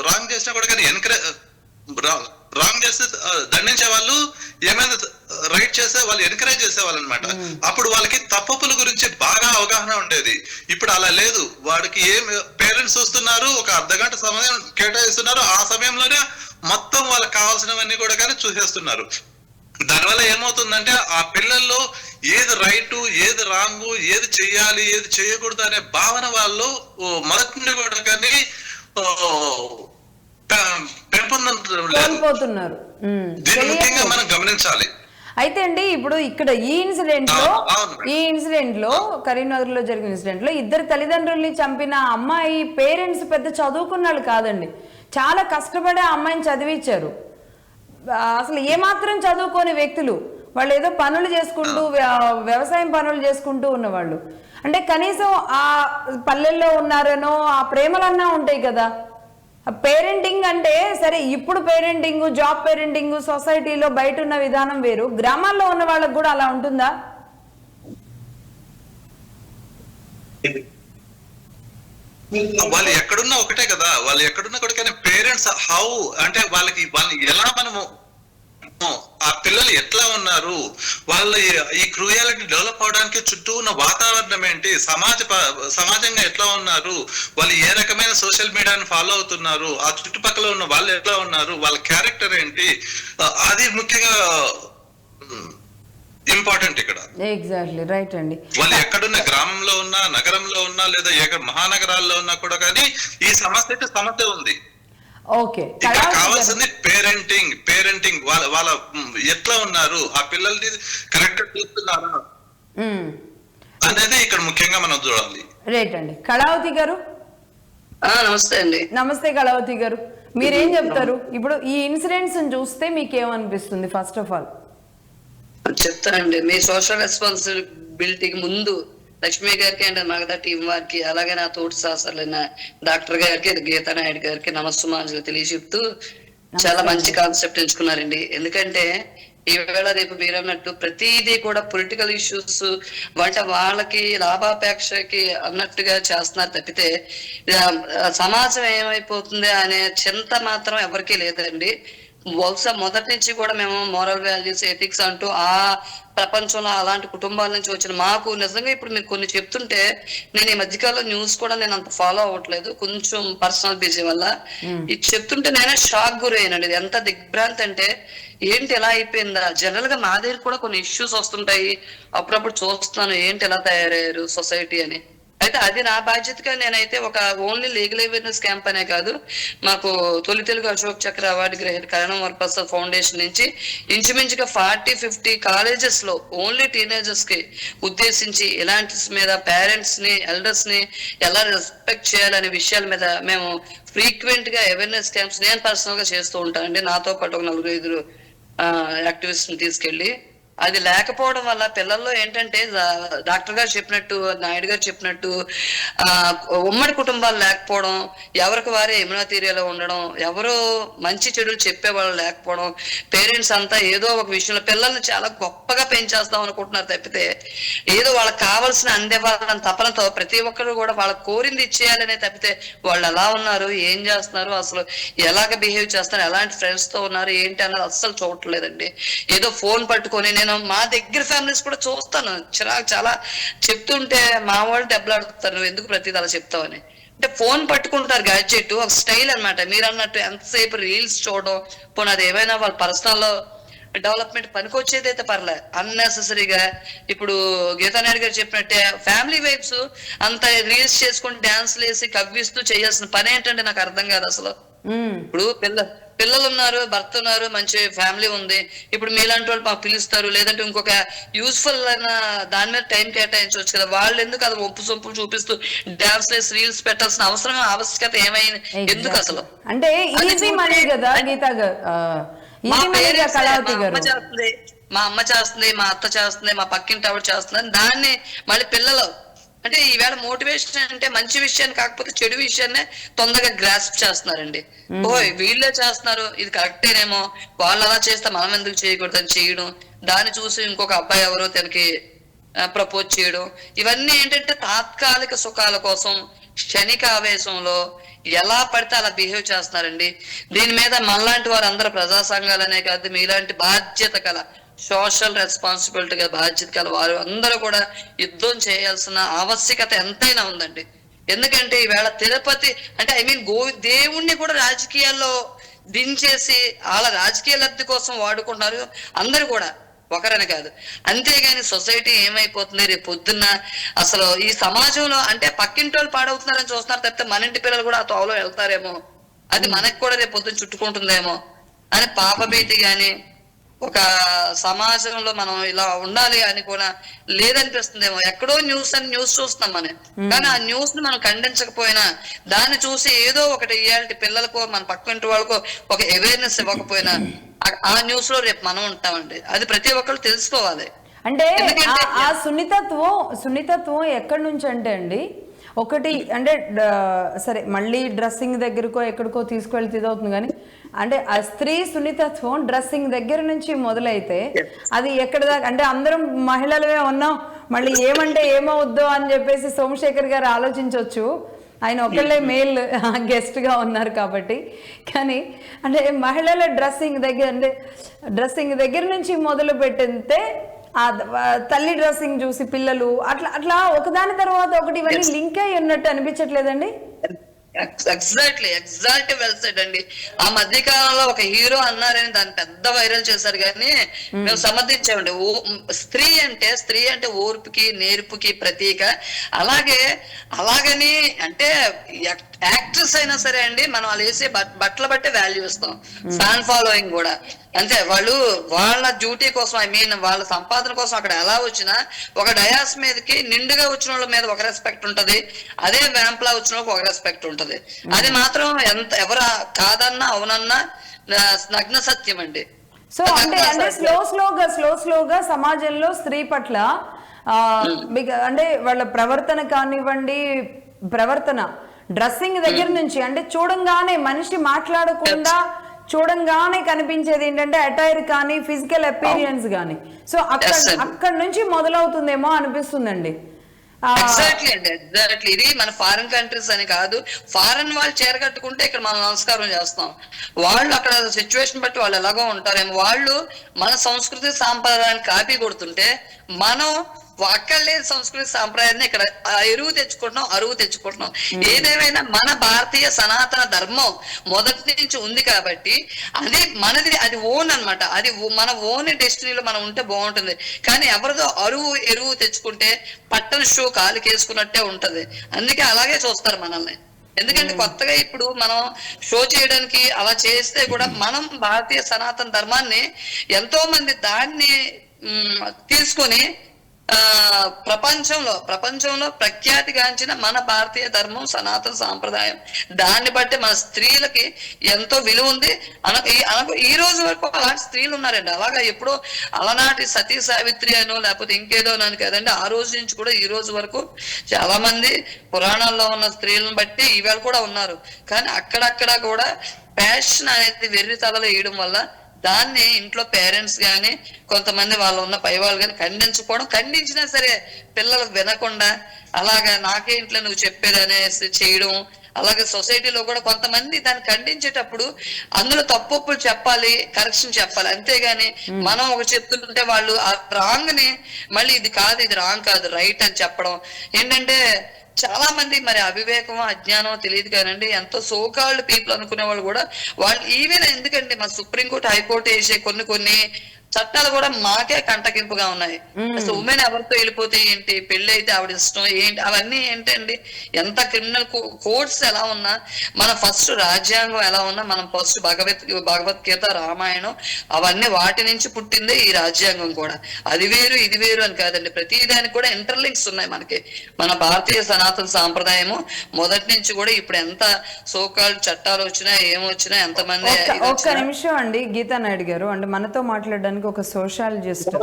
రాంగ్ చేసినా కూడా కానీ రాంగ్ చేస్తే దండించే వాళ్ళు, ఏమైనా రైట్ చేస్తే వాళ్ళు ఎంకరేజ్ చేసేవాళ్ళు అనమాట. అప్పుడు వాళ్ళకి తప్పుల గురించి బాగా అవగాహన ఉండేది. ఇప్పుడు అలా లేదు. వాడికి ఏం పేరెంట్స్ వస్తున్నారు, ఒక అర్ధగంట సమయం కేటాయిస్తున్నారు, ఆ సమయంలోనే మొత్తం వాళ్ళకి కావాల్సినవన్నీ కూడా కానీ చూసేస్తున్నారు. దానివల్ల ఏమవుతుందంటే ఆ పిల్లల్లో ఏది రైట్, ఏది రాంగ్, ఏది చెయ్యాలి, ఏది చేయకూడదు అనే భావన వాళ్ళు మొదటి నుండి కూడా కానీ పెంపొందుతున్నారు. దీన్ని ముఖ్యంగా మనం గమనించాలి. అయితే అండి ఇప్పుడు ఇక్కడ ఈ ఇన్సిడెంట్ లో కరీంనగర్ లో జరిగిన ఇన్సిడెంట్ లో ఇద్దరు తల్లిదండ్రుల్ని చంపిన అమ్మాయి పేరెంట్స్ పెద్ద చదువుకున్నాళ్ళు కాదండి, చాలా కష్టపడి ఆ అమ్మాయిని చదివించారు. అసలు ఏమాత్రం చదువుకోని వ్యక్తులు, వాళ్ళు ఏదో పనులు చేసుకుంటూ వ్యవసాయం పనులు చేసుకుంటూ ఉన్నవాళ్ళు. అంటే కనీసం ఆ పల్లెల్లో ఉన్నారనో ఆ ప్రేమలన్నా ఉంటాయి కదా. పేరెంటింగ్ అంటే సరే, ఇప్పుడు పేరెంటింగ్, జాబ్ పేరెంటింగ్ సొసైటీలో బయట ఉన్న విధానం వేరు, గ్రామాల్లో ఉన్న వాళ్ళకి కూడా అలా ఉంటుందా? వాళ్ళు ఎక్కడున్నా ఒకటే కదా. వాళ్ళు ఎక్కడున్నా కూడా కానీ పేరెంట్స్ హౌ అంటే వాళ్ళని ఎలా మనము ఆ పిల్లలు ఎట్లా ఉన్నారు, వాళ్ళ ఈ క్రూయాలిటీ డెవలప్ అవడానికి చుట్టూ ఉన్న వాతావరణం ఏంటి, సమాజంగా ఎట్లా ఉన్నారు, వాళ్ళు ఏ రకమైన సోషల్ మీడియాని ఫాలో అవుతున్నారు, ఆ చుట్టుపక్కల ఉన్న వాళ్ళు ఎట్లా ఉన్నారు, వాళ్ళ క్యారెక్టర్ ఏంటి, అది ముఖ్యంగా ఇంపార్టెంట్ ఇక్కడ. ఎగ్జాక్ట్లీ రైట్ అండి. వాళ్ళు ఎక్కడున్న గ్రామంలో ఉన్నా, నగరంలో ఉన్నా, లేదా మహానగరాల్లో ఉన్నా కూడా కానీ ఈ సమస్య ఉంది. ఓకే, కావాల్సింది పేరెంటింగ్ వాళ్ళ ఎట్లా ఉన్నారు, ఆ పిల్లల్ని కరెక్ట్ చూస్తున్నారా అనేది ఇక్కడ ముఖ్యంగా మనం చూడాలి. రైట్ అండి. కళావతి గారు నమస్తే అండి. నమస్తే కళావతి గారు, మీరేం చెప్తారు ఇప్పుడు ఈ ఇన్సిడెంట్స్ చూస్తే మీకేమనిపిస్తుంది? ఫస్ట్ ఆఫ్ ఆల్ చెప్తానండి. మీ సోషల్ రెస్పాన్సిబిలిటీకి ముందు లక్ష్మి గారికి అండ్ మగధ టీం వారికి, అలాగే నా తోటి శాస్త్రులైన డాక్టర్ గారికి, గీతా నాయుడు గారికి నమస్సుమాంజలు తెలియజెప్తూ చాలా మంచి కాన్సెప్ట్ ఎంచుకున్నారండి. ఎందుకంటే ఈవేళ రేపు మీరన్నట్టు ప్రతిదీ కూడా పొలిటికల్ ఇష్యూస్ అంటే వాళ్ళకి లాభాపేక్షకి అన్నట్టుగా చేస్తున్నారు తప్పితే సమాజం ఏమైపోతుంది అనే చింత మాత్రం ఎవరికీ లేదండి. బహుశా మొదటి నుంచి కూడా మేము మోరల్ వాల్యూస్, ఎథిక్స్ అంటూ ఆ ప్రపంచంలో అలాంటి కుటుంబాల నుంచి వచ్చిన మాకు నిజంగా ఇప్పుడు మీరు కొన్ని చెప్తుంటే, నేను ఈ మధ్యకాలంలో న్యూస్ కూడా నేను అంత ఫాలో అవ్వట్లేదు, కొంచెం పర్సనల్ బిజీ వల్ల. ఇది చెప్తుంటే నేనే షాక్ గురయ్యానండి. ఎంత దిగ్భ్రాంతి అంటే ఏంటి ఎలా అయిపోయిందా. జనరల్ గా మా దగ్గర కూడా కొన్ని ఇష్యూస్ వస్తుంటాయి, అప్పుడప్పుడు చూస్తున్నాను ఏంటి ఎలా తయారయ్యారు సొసైటీ అని. అయితే అది నా బాధ్యతగా నేనైతే ఒక ఓన్లీ లీగల్ అవేర్నెస్ క్యాంప్ అనే కాదు, మాకు తొలి తెలుగు అశోక్ చక్ర అవార్డు గ్రహీత కరణం వరప్రసాద్ ఫౌండేషన్ నుంచి ఇంచుమించుగా 40-50 కాలేజెస్ లో ఓన్లీ టీనేజర్స్ కి ఉద్దేశించి ఇలాంటి మీద పేరెంట్స్ ని ఎల్డర్స్ ని ఎలా రెస్పెక్ట్ చేయాలనే విషయాల మీద మేము ఫ్రీక్వెంట్ గా అవేర్నెస్ క్యాంప్స్ నేను పర్సనల్ గా చేస్తూ ఉంటానండి. నాతో పాటు ఒక 4-5 యాక్టివిస్ట్ ని తీసుకెళ్లి, అది లేకపోవడం వల్ల పిల్లల్లో ఏంటంటే డాక్టర్ గారు చెప్పినట్టు, నాయుడు గారు చెప్పినట్టు ఉమ్మడి కుటుంబాలు లేకపోవడం, ఎవరికి వారే ఇమ్యూనోథీరియాలో ఉండడం, ఎవరో మంచి చెడులు చెప్పేవాళ్ళు లేకపోవడం, పేరెంట్స్ అంతా ఏదో ఒక విషయంలో పిల్లల్ని చాలా గొప్పగా పెంచేస్తాం అనుకుంటున్నారు తప్పితే ఏదో వాళ్ళకి కావాల్సిన అందేవాళ్ళని తపనతో ప్రతి ఒక్కరు కూడా వాళ్ళకి కోరింది ఇచ్చేయాలనే తప్పితే వాళ్ళు ఎలా ఉన్నారు, ఏం చేస్తున్నారు, అసలు ఎలాగ బిహేవ్ చేస్తున్నారు, ఎలాంటి ఫ్రెండ్స్ తో ఉన్నారు ఏంటి అన్నది అస్సలు చూడట్లేదండి. ఏదో ఫోన్ పట్టుకొని, నేను మా దగ్గర ఫ్యామిలీస్ కూడా చూస్తాను, చాలా చెప్తుంటే మా వాళ్ళు దెబ్బలాడుతారు, నువ్వు ఎందుకు ప్రతిదీ అలా చెప్తావని. అంటే ఫోన్ పట్టుకుంటారు, గ్యాడ్జెట్ ఒక స్టైల్ అనమాట. మీరు అన్నట్టు ఎంతసేపు రీల్స్ చూడడం, పోనీ అది ఏమైనా వాళ్ళ పర్సనల్ డెవలప్మెంట్ పనికొచ్చేది అయితే పర్లే, అన్నెసెసరీగా ఇప్పుడు గీతానాయుడు గారు చెప్పినట్టే ఫ్యామిలీ వైబ్స్ అంత రీల్స్ చేసుకుని డాన్స్లు వేసి కవ్విస్తూ చేయాల్సిన పని ఏంటంటే నాకు అర్థం కాదు అసలు. ఇప్పుడు పిల్లలు ఉన్నారు, భర్త ఉన్నారు, మంచి ఫ్యామిలీ ఉంది, ఇప్పుడు మీలాంటి వాళ్ళు మాకు పిలుస్తారు, లేదంటే ఇంకొక యూస్ఫుల్ అయిన దాని మీద టైం కేటాయించవచ్చు కదా. వాళ్ళు ఎందుకు అది ఒప్పు సొప్పులు చూపిస్తూ డాన్స్ లేసి రీల్స్ పెట్టాల్సిన అవసరం ఆవశ్యకత ఏమైంది, ఎందుకు అసలు? అంటే ఈజీ మనీ కదా గీతా గారు, మా అమ్మ చేస్తుంది, మా అత్త చేస్తుంది, మా పక్కింటి ఆవిడ చేస్తుంది, దాన్ని మళ్ళీ పిల్లలు అంటే ఈవేళ మోటివేషన్ అంటే మంచి విషయాన్ని కాకపోతే చెడు విషయాన్నే తొందరగా గ్రాస్ప్ చేస్తున్నారండి. వీళ్ళే చేస్తున్నారు, ఇది కరెక్టేనేమో, వాళ్ళు అలా చేస్తే మనం ఎందుకు చేయకూడదు అని చేయడం, దాన్ని చూసి ఇంకొక అబ్బాయి ఎవరో తనకి ప్రపోజ్ చేయడం, ఇవన్నీ ఏంటంటే తాత్కాలిక సుఖాల కోసం క్షణిక ఆవేశంలో ఎలా పడితే అలా బిహేవ్ చేస్తున్నారండి. దీని మీద మనలాంటి వారు అందరూ ప్రజా సంఘాలనే కాదు, మీలాంటి బాధ్యత కల సోషల్ రెస్పాన్సిబిలిటీగా బాధ్యత కల వారు అందరూ కూడా యుద్ధం చేయాల్సిన ఆవశ్యకత ఎంతైనా ఉందండి. ఎందుకంటే ఈవేళ తిరుపతి అంటే దేవుణ్ణి కూడా రాజకీయాల్లో దించేసి వాళ్ళ రాజకీయ లబ్ధి కోసం వాడుకుంటున్నారు అందరూ కూడా, ఒకరని కాదు. అంతేగాని సొసైటీ ఏమైపోతుంది రేపు పొద్దున్న, అసలు ఈ సమాజంలో అంటే పక్కింటి వాళ్ళు పాడవుతున్నారని చూస్తున్నారు తప్పితే మన ఇంటి పిల్లలు కూడా ఆ తోవలో వెళ్తారేమో, అది మనకు కూడా రేపు పొద్దున్న చుట్టుకుంటుందేమో అని పాపభీతి గాని, ఒక సమాజంలో మనం ఇలా ఉండాలి అని కూడా లేదనిపిస్తుందేమో. ఎక్కడో న్యూస్ చూస్తున్నాం మనం, కానీ ఆ న్యూస్ ని మనం ఖండించకపోయినా దాన్ని చూసి ఏదో ఒకటి ఇయాల్టి పిల్లలకో మన పక్కింటి వాళ్ళకో ఒక అవేర్నెస్ ఇవ్వకపోయినా ఆ న్యూస్ లో రేపు మనం ఉంటామండి. అది ప్రతి ఒక్కరు తెలుసుకోవాలి. అంటే ఆ సున్నితత్వం ఎక్కడి నుంచి అంటే అండి, ఒకటి అంటే సరే మళ్ళీ డ్రెస్సింగ్ దగ్గరకో ఎక్కడికో తీసుకువెళ్తే ఇదవుతుంది, కానీ అంటే ఆ స్త్రీ సున్నితత్వం డ్రెస్సింగ్ దగ్గర నుంచి మొదలైతే అది ఎక్కడ దాకా అంటే అందరం మహిళలమే ఉన్నాం, మళ్ళీ ఏమంటే ఏమవుద్దో అని చెప్పేసి సోమశేఖర్ గారు ఆలోచించవచ్చు, ఆయన ఒకళ్ళే మేల్ గెస్ట్ గా ఉన్నారు కాబట్టి. కానీ అంటే మహిళల డ్రెస్సింగ్ దగ్గర నుంచి మొదలు పెట్టితే ఆ తల్లి డ్రెస్సింగ్ చూసి పిల్లలు అట్లా ఒకదాని తర్వాత ఒకటి ఇవన్నీ లింక్ అయి ఉన్నట్టు అనిపించట్లేదండి? ఎగ్జాక్ట్లీ వెల్ సెడ్ అండి. ఆ మధ్య కాలంలో ఒక హీరో అన్నారని దాన్ని పెద్ద వైరల్ చేశారు, కానీ మేము సమర్థించామండి. స్త్రీ అంటే ఓర్పుకి నేర్పుకి ప్రతీక. అలాగని అంటే యాక్ట్రెస్ అయినా సరే అండి, మనం వాళ్ళు వేసే బట్టలు బట్టి వాల్యూ ఇస్తాం. ఫ్యాన్ ఫాలోయింగ్ కూడా అంతే, వాళ్ళు వాళ్ళ డ్యూటీ కోసం వాళ్ళ సంపాదన కోసం అక్కడ ఎలా వచ్చినా ఒక డయాస్ మీదకి నిండుగా వచ్చిన వాళ్ళ మీద ఒక రెస్పెక్ట్ ఉంటది, అదే వ్యాంప్లా వచ్చిన వాళ్ళకి ఒక రెస్పెక్ట్ ఉంటది. అది మాత్రం ఎవరు కాదన్నా అవునన్నా నగ్న సత్యం అండి. సో అంటే స్లోగా సమాజంలో స్త్రీ పట్ల అంటే వాళ్ళ ప్రవర్తన కానివ్వండి, డ్రెస్సింగ్ దగ్గర నుంచి అంటే చూడంగానే మనిషి మాట్లాడకుండా చూడంగానే కనిపించేది ఏంటంటే అటైర్ కానీ ఫిజికల్ అపీరియన్స్ కానీ, సో అక్కడ నుంచి మొదలవుతుందేమో అనిపిస్తుందండి. ఎగ్జాక్ట్లీ అండి, ఎగ్జాక్ట్లీ. ఇది మన ఫారిన్ కంట్రీస్ అని కాదు, ఫారిన్ వాళ్ళు చీర కట్టుకుంటే ఇక్కడ మనం నమస్కారం చేస్తాం, వాళ్ళు అక్కడ సిచ్యువేషన్ బట్టి వాళ్ళు ఎలాగో ఉంటారేమో, వాళ్ళు మన సంస్కృతి సాంప్రదాయాన్ని కాపీ కొడుతుంటే మనం అక్కడ లేని సంస్కృతి సాంప్రదాయాన్ని ఇక్కడ ఎరువు తెచ్చుకుంటున్నాం, అరువు తెచ్చుకుంటున్నాం. ఏదేమైనా మన భారతీయ సనాతన ధర్మం మొదటి నుంచి ఉంది కాబట్టి అది మనది, అది ఓన్ అన్నమాట. అది మన ఓన్ డెస్టినీలో మనం ఉంటే బాగుంటుంది. కానీ ఎవరిదో అరువు ఎరువు తెచ్చుకుంటే పట్టణ షూ కాలుకేసుకున్నట్టే ఉంటది. అందుకే అలాగే చూస్తారు మనల్ని. ఎందుకంటే కొత్తగా ఇప్పుడు మనం షో చేయడానికి అలా చేస్తే కూడా మనం భారతీయ సనాతన ధర్మాన్ని ఎంతో మంది దాన్ని తీసుకొని ప్రపంచంలో ప్రఖ్యాతిగాంచిన మన భారతీయ ధర్మం సనాతన సాంప్రదాయం, దాన్ని బట్టి మన స్త్రీలకి ఎంతో విలువ ఉంది. ఈ రోజు వరకు అలాంటి స్త్రీలు ఉన్నారండి. అలాగా ఎప్పుడో అలనాటి సతీ సావిత్రి అనో లేకపోతే ఇంకేదో అని కదండి, ఆ రోజు నుంచి కూడా ఈ రోజు వరకు చాలా మంది పురాణాల్లో ఉన్న స్త్రీలను బట్టి ఈవేళ కూడా ఉన్నారు. కానీ అక్కడక్కడ కూడా ప్యాషన్ అనేది వెర్రి తలలో వేయడం వల్ల దాన్ని ఇంట్లో పేరెంట్స్ గాని కొంతమంది వాళ్ళు ఉన్న పై వాళ్ళు కానీ ఖండించినా సరే పిల్లలు వినకుండా అలాగా నాకే ఇంట్లో నువ్వు చెప్పేది అనేసి చేయడం. అలాగే సొసైటీలో కూడా కొంతమంది దాన్ని ఖండించేటప్పుడు అందులో తప్పులు చెప్పాలి, కరెక్షన్ చెప్పాలి. అంతేగాని మనం ఒక చెప్తుంటే వాళ్ళు ఆ రాంగ్ ని మళ్ళీ ఇది కాదు, ఇది రాంగ్ కాదు, రైట్ అని చెప్పడం ఏంటంటే చాలా మంది మరి అవివేకమో అజ్ఞానమో తెలియదు కానండి, ఎంతో సోకాల్డ్ పీపుల్ అనుకునే వాళ్ళు కూడా వాళ్ళు ఈవెన్ ఎందుకండి మన సుప్రీంకోర్టు హైకోర్టు వేసే కొన్ని చట్టాలు కూడా మాకే కంటకింపుగా ఉన్నాయి. అసలు ఉమెన్ ఎవరితో వెళ్ళిపోతే ఏంటి, పెళ్లి అయితే ఆవిడ ఇష్టం ఏంటి, అవన్నీ ఏంటండి. ఎంత క్రిమినల్ కోడ్స్ ఎలా ఉన్నా, మన ఫస్ట్ రాజ్యాంగం ఎలా ఉన్నా, మనం ఫస్ట్ భగవద్గీత రామాయణం అవన్నీ వాటి నుంచి పుట్టిందే ఈ రాజ్యాంగం కూడా. అది వేరు ఇది వేరు అని కాదండి, ప్రతి దానికి కూడా ఇంటర్లింక్స్ ఉన్నాయి మనకి. మన భారతీయ సనాతన సాంప్రదాయము మొదటి నుంచి కూడా ఇప్పుడు ఎంత సోకాల్డ్ చట్టాలు వచ్చినా ఏమొచ్చినా ఎంతమంది. ఒక్క నిమిషం అండి గీతా నాయుడు గారు, అంటే మనతో మాట్లాడడానికి ఒక సోషాలజిస్ట్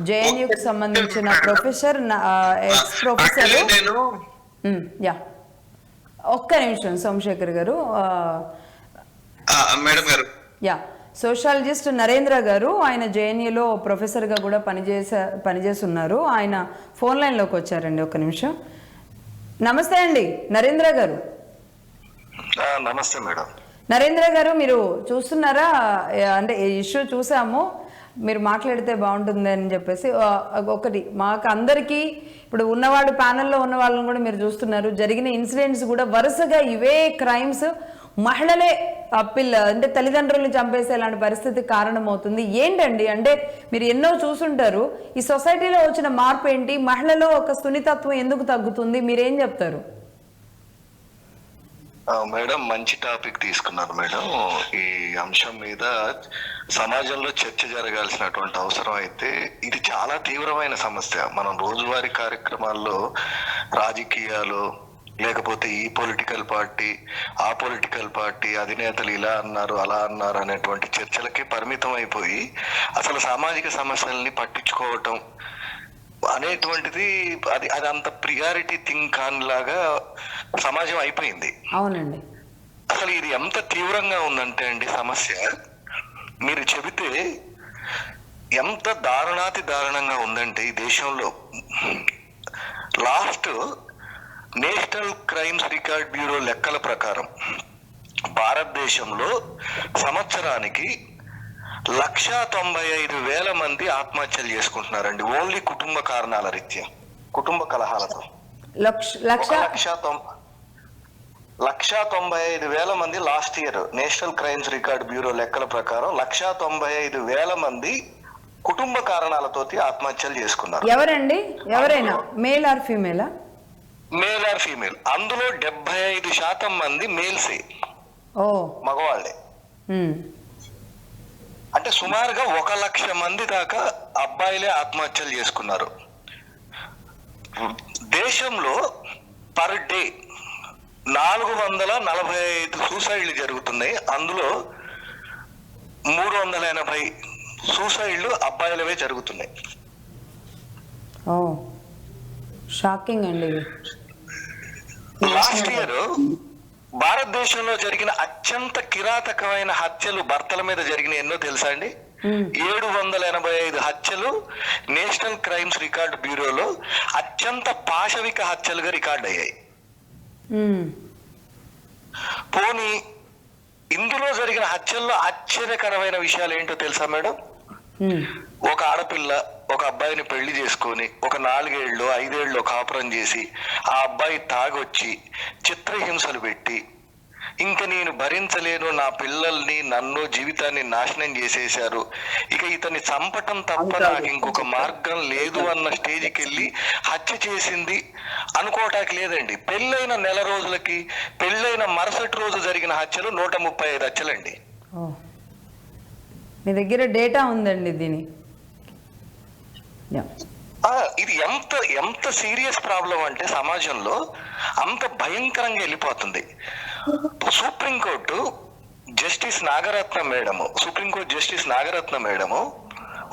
జేఎన్యూకి సంబంధించిన ప్రొఫెసర్, ఎక్స్ ప్రొఫెసర్. యా ఒక్క నిమిషం సోమశేఖర్ గారు. యా సోషాలజిస్ట్ నరేంద్ర గారు, ఆయన జేఎన్యూలో ప్రొఫెసర్గా కూడా పనిచేస్తున్నారు. ఆయన ఫోన్ లైన్లోకి వచ్చారండి. ఒక్క నిమిషం. నమస్తే అండి నరేంద్ర గారు. నమస్తే మేడం. నరేంద్ర గారు, మీరు చూస్తున్నారా? అంటే ఇష్యూ చూసాము, మీరు మాట్లాడితే బాగుంటుంది అని చెప్పేసి. ఒకటి మాకు అందరికీ ఇప్పుడు ఉన్నవాళ్ళు ప్యానెల్లో ఉన్న వాళ్ళని కూడా మీరు చూస్తున్నారు, జరిగిన ఇన్సిడెంట్స్ కూడా వరుసగా ఇవే క్రైమ్స్ మహిళలే అంటే తల్లిదండ్రుల్ని చంపేసే ఇలాంటి పరిస్థితి కారణమవుతుంది. ఏంటండి అంటే మీరు ఎన్నో చూసుంటారు, ఈ సొసైటీలో వచ్చిన మార్పు ఏంటి, మహిళలో ఒక సున్నితత్వం ఎందుకు తగ్గుతుంది, మీరేం చెప్తారు? మేడం మంచి టాపిక్ తీసుకున్నారు మేడం. ఈ అంశం మీద సమాజంలో చర్చ జరగాల్సినటువంటి అవసరం అయితే ఇది చాలా తీవ్రమైన సమస్య. మనం రోజువారీ కార్యక్రమాల్లో రాజకీయాలు లేకపోతే ఈ పొలిటికల్ పార్టీ ఆ పొలిటికల్ పార్టీ అధినేతలు ఇలా అన్నారు అలా అన్నారు అనేటువంటి చర్చలకి పరిమితం అయిపోయి అసలు సామాజిక సమస్యల్ని పట్టించుకోవటం అనేటువంటిది అది అంత ప్రియారిటీ థింగ్ కానిలాగా సమాజం అయిపోయింది. అవునండి. అసలు ఇది ఎంత తీవ్రంగా ఉందంటే అండి సమస్య, మీరు చెబితే ఎంత దారుణాతి దారుణంగా ఉందంటే ఈ దేశంలో last national crimes record bureau లెక్కల ప్రకారం భారతదేశంలో సంవత్సరానికి 195,000 మంది ఆత్మహత్యలు చేసుకుంటున్నారండి. ఓన్లీ కుటుంబ కారణాల రీత్యా, కుటుంబ కలహాలతో. 195,000 మంది last year national crimes record bureau లెక్కల ప్రకారం 195,000 మంది కుటుంబ కారణాలతోటి ఆత్మహత్యలు చేసుకున్నారు. ఎవరండి? ఎవరైనా మేల్ ఆర్ ఫీమేలా? Male or female. అందులో 75% మంది మేల్సే, మగవాళ్ళే. అంటే సుమారుగా 1,00,000 మంది దాకా అబ్బాయిలే ఆత్మహత్యలు చేసుకున్నారు. దేశంలో పర్ డే 445 సూసైడ్లు జరుగుతున్నాయి. అందులో 380 సూసైడ్లు అబ్బాయిలవే జరుగుతున్నాయి. షాకింగ్ అండి. లాస్ట్ ఇయర్ భారతదేశంలో జరిగిన అత్యంత కిరాతకమైన హత్యలు భర్తల మీద జరిగిన ఎన్నో తెలుసా అండి? 785 హత్యలు నేషనల్ క్రైమ్స్ రికార్డ్ బ్యూరోలో అత్యంత పాశవిక హత్యలుగా రికార్డ్ అయ్యాయి. పోనీ ఇందులో జరిగిన హత్యల్లో ఆశ్చర్యకరమైన విషయాలు ఏంటో తెలుసా మేడం? ఒక ఆడపిల్ల ఒక అబ్బాయిని పెళ్లి చేసుకొని ఒక 4 ఏళ్ళు 5 ఏళ్ళు కాపురం చేసి ఆ అబ్బాయి తాగొచ్చి చిత్రహింసలు పెట్టి ఇంక నేను భరించలేను, నా పిల్లల్ని నన్ను జీవితాన్ని నాశనం చేసేశారు, ఇక ఇతన్ని చంపటం తప్ప నాకు ఇంకొక మార్గం లేదు అన్న స్టేజ్కి వెళ్ళి హత్య చేసింది అనుకోవటానికి లేదండి. పెళ్ళైన నెల రోజులకి పెళ్ళైన మరుసటి రోజు జరిగిన హత్యలు 135 హత్యలండి. మీ దగ్గర డేటా ఉందండి దీని. ఇది ఎంత సీరియస్ ప్రాబ్లం అంటే సమాజంలో అంత భయంకరంగా వెళ్ళిపోతుంది. సుప్రీంకోర్టు జస్టిస్ నాగరత్న మేడము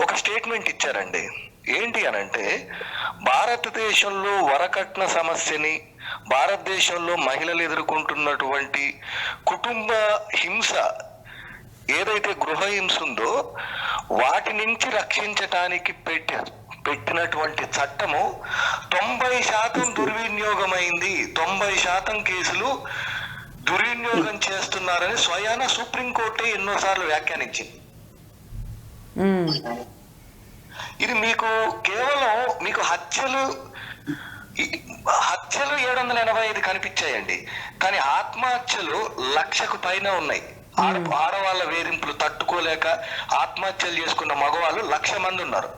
ఒక స్టేట్మెంట్ ఇచ్చారండి. ఏంటి అనంటే, భారతదేశంలో వరకట్న సమస్యని, భారతదేశంలో మహిళలు ఎదుర్కొంటున్నటువంటి కుటుంబ హింస ఏదైతే గృహ హింస ఉందో వాటి నుంచి రక్షించటానికి పెట్టినటువంటి చట్టము 90% దుర్వినియోగమైంది, 90% కేసులు దుర్వినియోగం చేస్తున్నారని స్వయాన సుప్రీంకోర్టే ఎన్నోసార్లు వ్యాఖ్యానించింది. ఇది మీకు కేవలం మీకు హత్యలు 785 కనిపించాయండి, కానీ ఆత్మహత్యలు 1,00,000కు పైన ఉన్నాయి. ఆడవాళ్ళ వేధింపులు తట్టుకోలేక ఆత్మహత్యలు చేసుకున్న మగవాళ్ళు 1,00,000 మంది ఉన్నారు.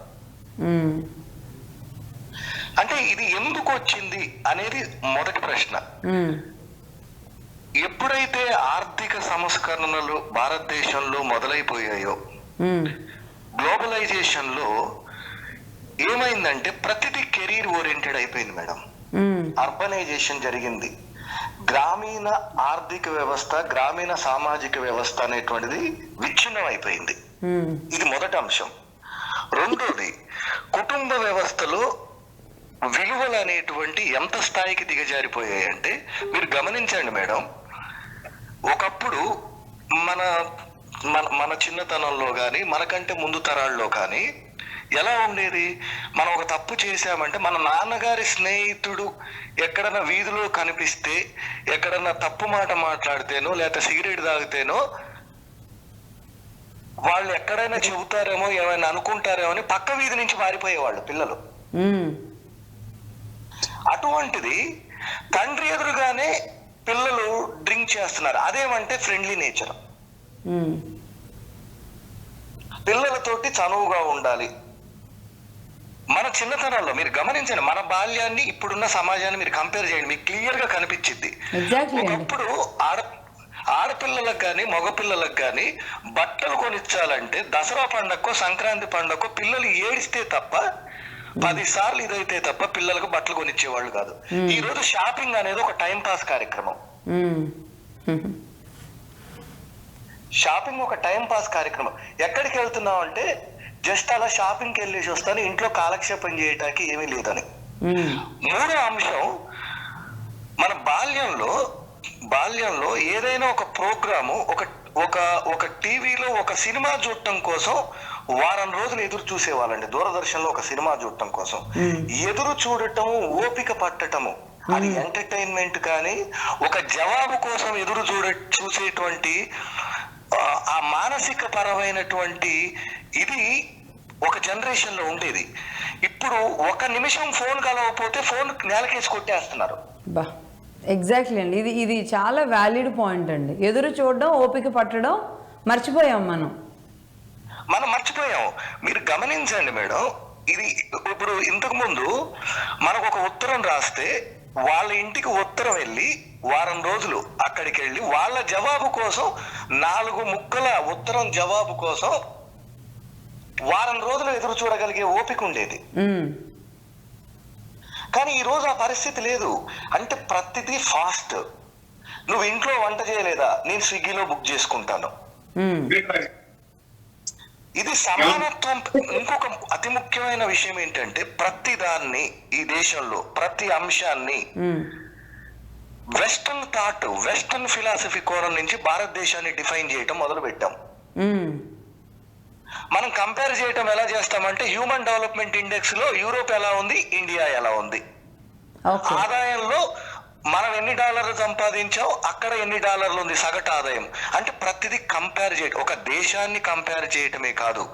అంటే ఇది ఎందుకు వచ్చింది అనేది మొదటి ప్రశ్న. ఎప్పుడైతే ఆర్థిక సంస్కరణలు భారతదేశంలో మొదలైపోయాయో, గ్లోబలైజేషన్ లో ఏమైందంటే ప్రతిదీ కెరీర్ ఓరియంటెడ్ అయిపోయింది మేడం. అర్బనైజేషన్ జరిగింది, గ్రామీణ ఆర్థిక వ్యవస్థ, గ్రామీణ సామాజిక వ్యవస్థ అనేటువంటిది విచ్ఛిన్నం అయిపోయింది. ఇది మొదటి అంశం. రెండోది, కుటుంబ వ్యవస్థలో విలువలు అనేటువంటి ఎంత స్థాయికి దిగజారిపోయాయంటే మీరు గమనించండి మేడం. ఒకప్పుడు మన చిన్నతనంలో కానీ మనకంటే ముందు తరాల్లో కానీ ఎలా ఉండేది, మనం ఒక తప్పు చేశామంటే మన నాన్నగారి స్నేహితుడు ఎక్కడన్నా వీధిలో కనిపిస్తే, ఎక్కడన్నా తప్పు మాట మాట్లాడితేనో లేకపోతే సిగరెట్ తాగితేనో వాళ్ళు ఎక్కడైనా చెబుతారేమో, ఏమైనా అనుకుంటారేమో అని పక్క వీధి నుంచి మారిపోయేవాళ్ళు పిల్లలు. అటువంటిది తండ్రి ఎదురుగానే పిల్లలు డ్రింక్ చేస్తున్నారు. అదేమంటే ఫ్రెండ్లీ నేచర్. పిల్లలతోటి చనువుగా ఉండాలి. మన చిన్నతనంలో మీరు గమనించండి, మన బాల్యాన్ని ఇప్పుడున్న సమాజాన్ని మీరు కంపేర్ చేయండి, మీకు క్లియర్ గా కనిపించింది. ఒకప్పుడు ఆడపిల్లలకు కానీ మగపిల్లలకు కానీ బట్టలు కొనిచ్చాలంటే దసరా పండగకో సంక్రాంతి పండగకో పిల్లలు ఏడిస్తే తప్ప 10 సార్లు ఇదైతే తప్ప పిల్లలకు బట్టలు కొనిచ్చేవాళ్ళు కాదు. ఈ రోజు షాపింగ్ అనేది ఒక టైం పాస్ కార్యక్రమం. షాపింగ్ ఒక టైం పాస్ కార్యక్రమం. ఎక్కడికి వెళ్తున్నావు అంటే జస్ట్ అలా షాపింగ్కి వెళ్ళేసి వస్తాను, ఇంట్లో కాలక్షేపం చేయటానికి ఏమీ లేదని. మూడో అంశం, మన బాల్యంలో ఏదైనా ఒక ప్రోగ్రాము, ఒక టీవీలో ఒక సినిమా చూడటం కోసం వారం రోజులు ఎదురు చూసేవాళ్ళండి. దూరదర్శన్లో ఒక సినిమా చూడటం కోసం ఎదురు చూడటము, ఓపిక పట్టటము, అది ఎంటర్టైన్మెంట్. కానీ ఒక జవాబు కోసం ఎదురు చూసేటువంటి ఆ మానసిక పరమైనటువంటి ఇది ఒక జనరేషన్ లో ఉండేది. ఇప్పుడు 1 నిమిషం ఫోన్ కలవకపోతే ఫోన్ నేలకేసి కొట్టేస్తున్నారు. ఎగ్జాక్ట్లీ అండి, ఇది చాలా వ్యాలిడ్ పాయింట్ అండి. ఎదురు చూడడం, ఓపిక పట్టడం మర్చిపోయాం మనం. మీరు గమనించండి మేడం, ఇది ఇప్పుడు ఇంతకు ముందు మనకు ఒక ఉత్తరం రాస్తే వాళ్ళ ఇంటికి ఉత్తరం వెళ్ళి వారం రోజులు అక్కడికి వెళ్ళి వాళ్ళ జవాబు కోసం 4 ముక్కల ఉత్తరం జవాబు కోసం వారం రోజులు ఎదురు చూడగలిగే ఓపిక ఉండేది. కానీ ఈ రోజు ఆ పరిస్థితి లేదు. అంటే ప్రతిదీ ఫాస్ట్. నువ్వు ఇంట్లో వంట చేయలేదా, నేను స్విగ్గీలో బుక్ చేసుకుంటాను. ఇది సమానత్వం. ఇంకొక అతి ముఖ్యమైన విషయం ఏంటంటే ప్రతి దాన్ని ఈ దేశంలో ప్రతి అంశాన్ని వెస్టర్న్ థాట్, వెస్టర్న్ ఫిలాసఫీ కోణం నుంచి భారతదేశాన్ని డిఫైన్ చేయటం మొదలు పెట్టాం. మనం కంపేర్ చేయటం ఎలా చేస్తామంటే హ్యూమన్ డెవలప్మెంట్ ఇండెక్స్ లో యూరోప్ ఎలా ఉంది, ఇండియా ఎలా ఉంది, ఆదాయంలో మనం ఎన్ని డాలర్లు సంపాదించాం, అక్కడ ఎన్ని డాలర్లు ఉంది సగటు ఆదాయం. అంటే ప్రతిదీ కంపేర్ చేయటం, ఒక దేశాన్ని కంపేర్ చేయటమే కాదు,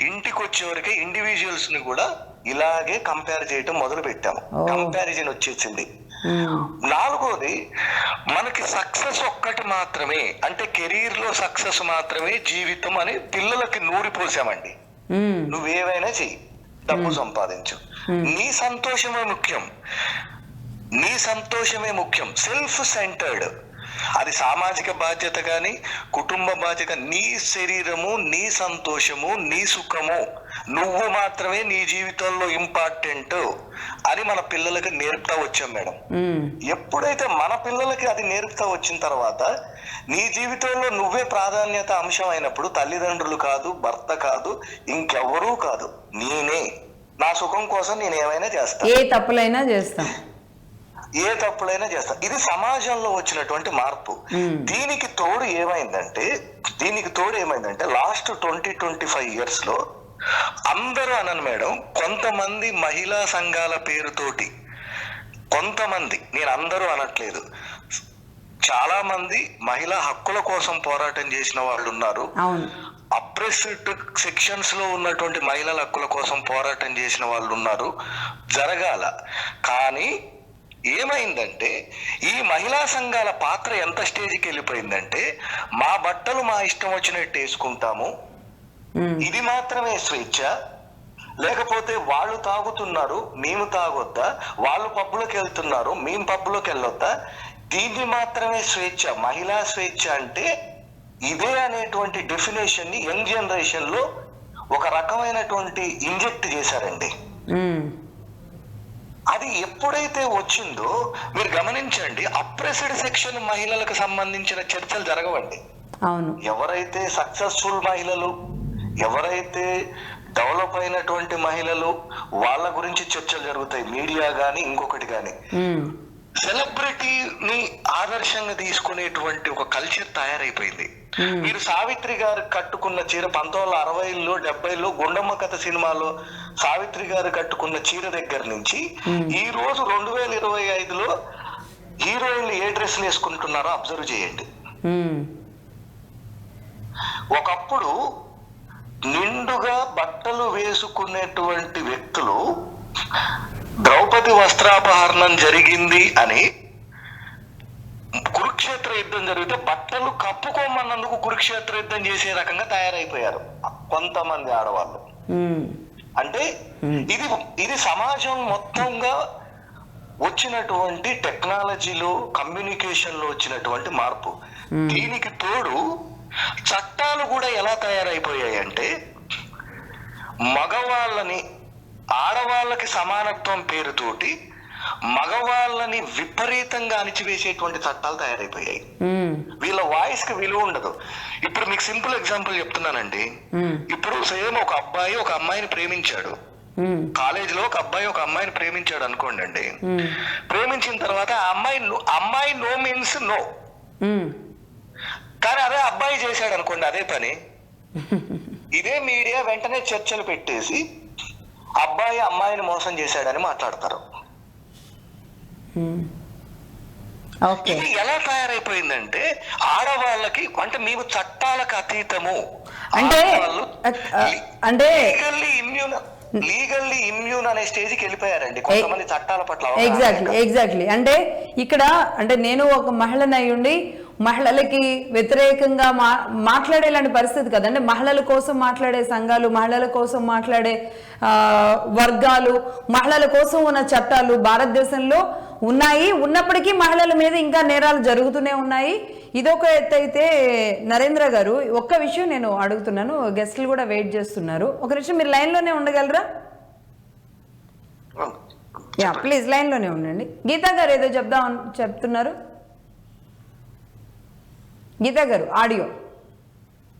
ఇంటికి వచ్చేవరకే ఇండివిజువల్స్ ని కూడా ఇలాగే కంపేర్ చేయటం మొదలు పెట్టాము. కంపారిజన్ వచ్చేసింది. నాలుగోది, మనకి సక్సెస్ ఒక్కటి మాత్రమే, అంటే కెరీర్ లో సక్సెస్ మాత్రమే జీవితం అని పిల్లలకి నూరిపోసామండి. నువ్వేవైనా చెయ్యి, డబ్బు సంపాదించు, నీ సంతోషమే ముఖ్యం, నీ సంతోషమే ముఖ్యం. సెల్ఫ్ సెంటర్డ్, అది సామాజిక బాధ్యత కానీ కుటుంబ బాధ్యత. నీ శరీరము, నీ సంతోషము, నీ సుఖము, నువ్వు మాత్రమే నీ జీవితంలో ఇంపార్టెంట్ అని మన పిల్లలకి నేర్పుతా వచ్చాం మేడం. ఎప్పుడైతే మన పిల్లలకి అది నేర్పుతా వచ్చిన తర్వాత నీ జీవితంలో నువ్వే ప్రాధాన్యత అంశం అయినప్పుడు తల్లిదండ్రులు కాదు, భర్త కాదు, ఇంకెవరూ కాదు, నేనే. నా సుఖం కోసం నేను ఏమైనా చేస్తాను, ఏ తప్పులైనా చేస్తాను. ఇది సమాజంలో వచ్చినటువంటి మార్పు. దీనికి తోడు ఏమైందంటే లాస్ట్ 20-25 years లో అందరూ అనను మేడం, కొంతమంది మహిళా సంఘాల పేరుతోటి, కొంతమంది, నేను అందరూ అనట్లేదు, చాలా మంది మహిళా హక్కుల కోసం పోరాటం చేసిన వాళ్ళు ఉన్నారు. అప్రెస్డ్ సెక్షన్స్ లో ఉన్నటువంటి మహిళల హక్కుల కోసం పోరాటం చేసిన వాళ్ళు ఉన్నారు. జరగాల. కానీ ఏమైందంటే ఈ మహిళా సంఘాల పాత్ర ఎంత స్టేజ్కి వెళ్ళిపోయిందంటే, మా బట్టలు మా ఇష్టం వచ్చినట్టు వేసుకుంటాము, ఇది మాత్రమే స్వేచ్ఛ, లేకపోతే వాళ్ళు తాగుతున్నారు మేము తాగొద్దా, వాళ్ళు పబ్బులకు వెళ్తున్నారు మేము పబ్బులకు వెళ్ళొద్దా, దీన్ని మాత్రమే స్వేచ్ఛ, మహిళా స్వేచ్ఛ అంటే ఇదే అనేటువంటి డెఫినేషన్ ని యంగ్ జనరేషన్ లో ఒక రకమైనటువంటి ఇంజెక్ట్ చేశారండి. అది ఎప్పుడైతే వచ్చిందో మీరు గమనించండి, అప్రెస్డ్ సెక్షన్ మహిళలకు సంబంధించిన చర్చలు జరగవండి. ఎవరైతే సక్సెస్ఫుల్ మహిళలు, ఎవరైతే డెవలప్ అయినటువంటి మహిళలు, వాళ్ళ గురించి చర్చలు జరుగుతాయి, మీడియా గాని ఇంకొకటి గాని. సెలబ్రిటీని ఆదర్శంగా తీసుకునేటువంటి ఒక కల్చర్ తయారైపోయింది. మీరు సావిత్రి గారు కట్టుకున్న చీర 1960లో 70లో గుండమ్మ కథ సినిమాలో సావిత్రి గారు కట్టుకున్న చీర దగ్గర నుంచి ఈ రోజు 2025లో హీరోయిన్లు ఏ డ్రెస్లు వేసుకుంటున్నారో అబ్జర్వ్ చేయండి. ఒకప్పుడు నిండుగా బట్టలు వేసుకునేటువంటి వ్యక్తులు ద్రౌపది వస్త్రాపహరణం జరిగింది అని, కురుక్షేత్ర యుద్ధం జరిగితే బట్టలు కప్పుకోమన్నందుకు కురుక్షేత్ర యుద్ధం చేసే రకంగా తయారైపోయారు కొంతమంది ఆడవాళ్ళు. అంటే ఇది సమాజం మొత్తంగా వచ్చినటువంటి టెక్నాలజీలో, కమ్యూనికేషన్ లో వచ్చినటువంటి మార్పు. దీనికి తోడు చట్టాలు కూడా ఎలా తయారైపోయాయంటే, మగవాళ్ళని ఆడవాళ్ళకి సమానత్వం పేరుతోటి మగవాళ్ళని విపరీతంగా అణిచివేసేటువంటి చట్టాలు తయారైపోయాయి. వీళ్ళ వాయిస్ కి విలువ ఉండదు. ఇప్పుడు మీకు సింపుల్ ఎగ్జాంపుల్ చెప్తున్నానండి. ఇప్పుడు సేమ్ ఒక అబ్బాయి ఒక అమ్మాయిని ప్రేమించాడు, కాలేజ్ లో ఒక అబ్బాయి ఒక అమ్మాయిని ప్రేమించాడు అనుకోండి అండి. ప్రేమించిన తర్వాత అమ్మాయి నో మీన్స్ నో, కానీ అదే అబ్బాయి చేశాడు అనుకోండి అదే పని, ఇదే మీడియా వెంటనే చర్చలు పెట్టేసి అబ్బాయి అమ్మాయిని మోసం చేశాడని మాట్లాడతారు. ఇది ఎలా తయారైపోయిందంటే, ఆడవాళ్ళకి అంటే మేము చట్టాలకు అతీతము, అంటే లీగల్లీ ఇమ్యూన్ అనే స్టేజ్కి వెళ్ళిపోయారండి కొంతమంది చట్టాల పట్ల. ఎగ్జాక్ట్లీ. అంటే ఇక్కడ అంటే నేను ఒక మహిళను అయ్యుండి మహిళలకి వ్యతిరేకంగా మాట్లాడేలాంటి పరిస్థితి కదండి. మహిళల కోసం మాట్లాడే సంఘాలు, మహిళల కోసం మాట్లాడే వర్గాలు, మహిళల కోసం ఉన్న చట్టాలు భారతదేశంలో ఉన్నాయి. ఉన్నప్పటికీ మహిళల మీద ఇంకా నేరాలు జరుగుతూనే ఉన్నాయి. ఇదొక ఎత్తు అయితే, నరేంద్ర గారు ఒక్క విషయం నేను అడుగుతున్నాను, గెస్ట్లు కూడా వెయిట్ చేస్తున్నారు. ఒక నిమిషం మీరు లైన్లోనే ఉండగలరా? ప్లీజ్ లైన్లోనే ఉండండి. గీతా గారు ఏదో చెప్తున్నారు. గీతా గారు ఆడియో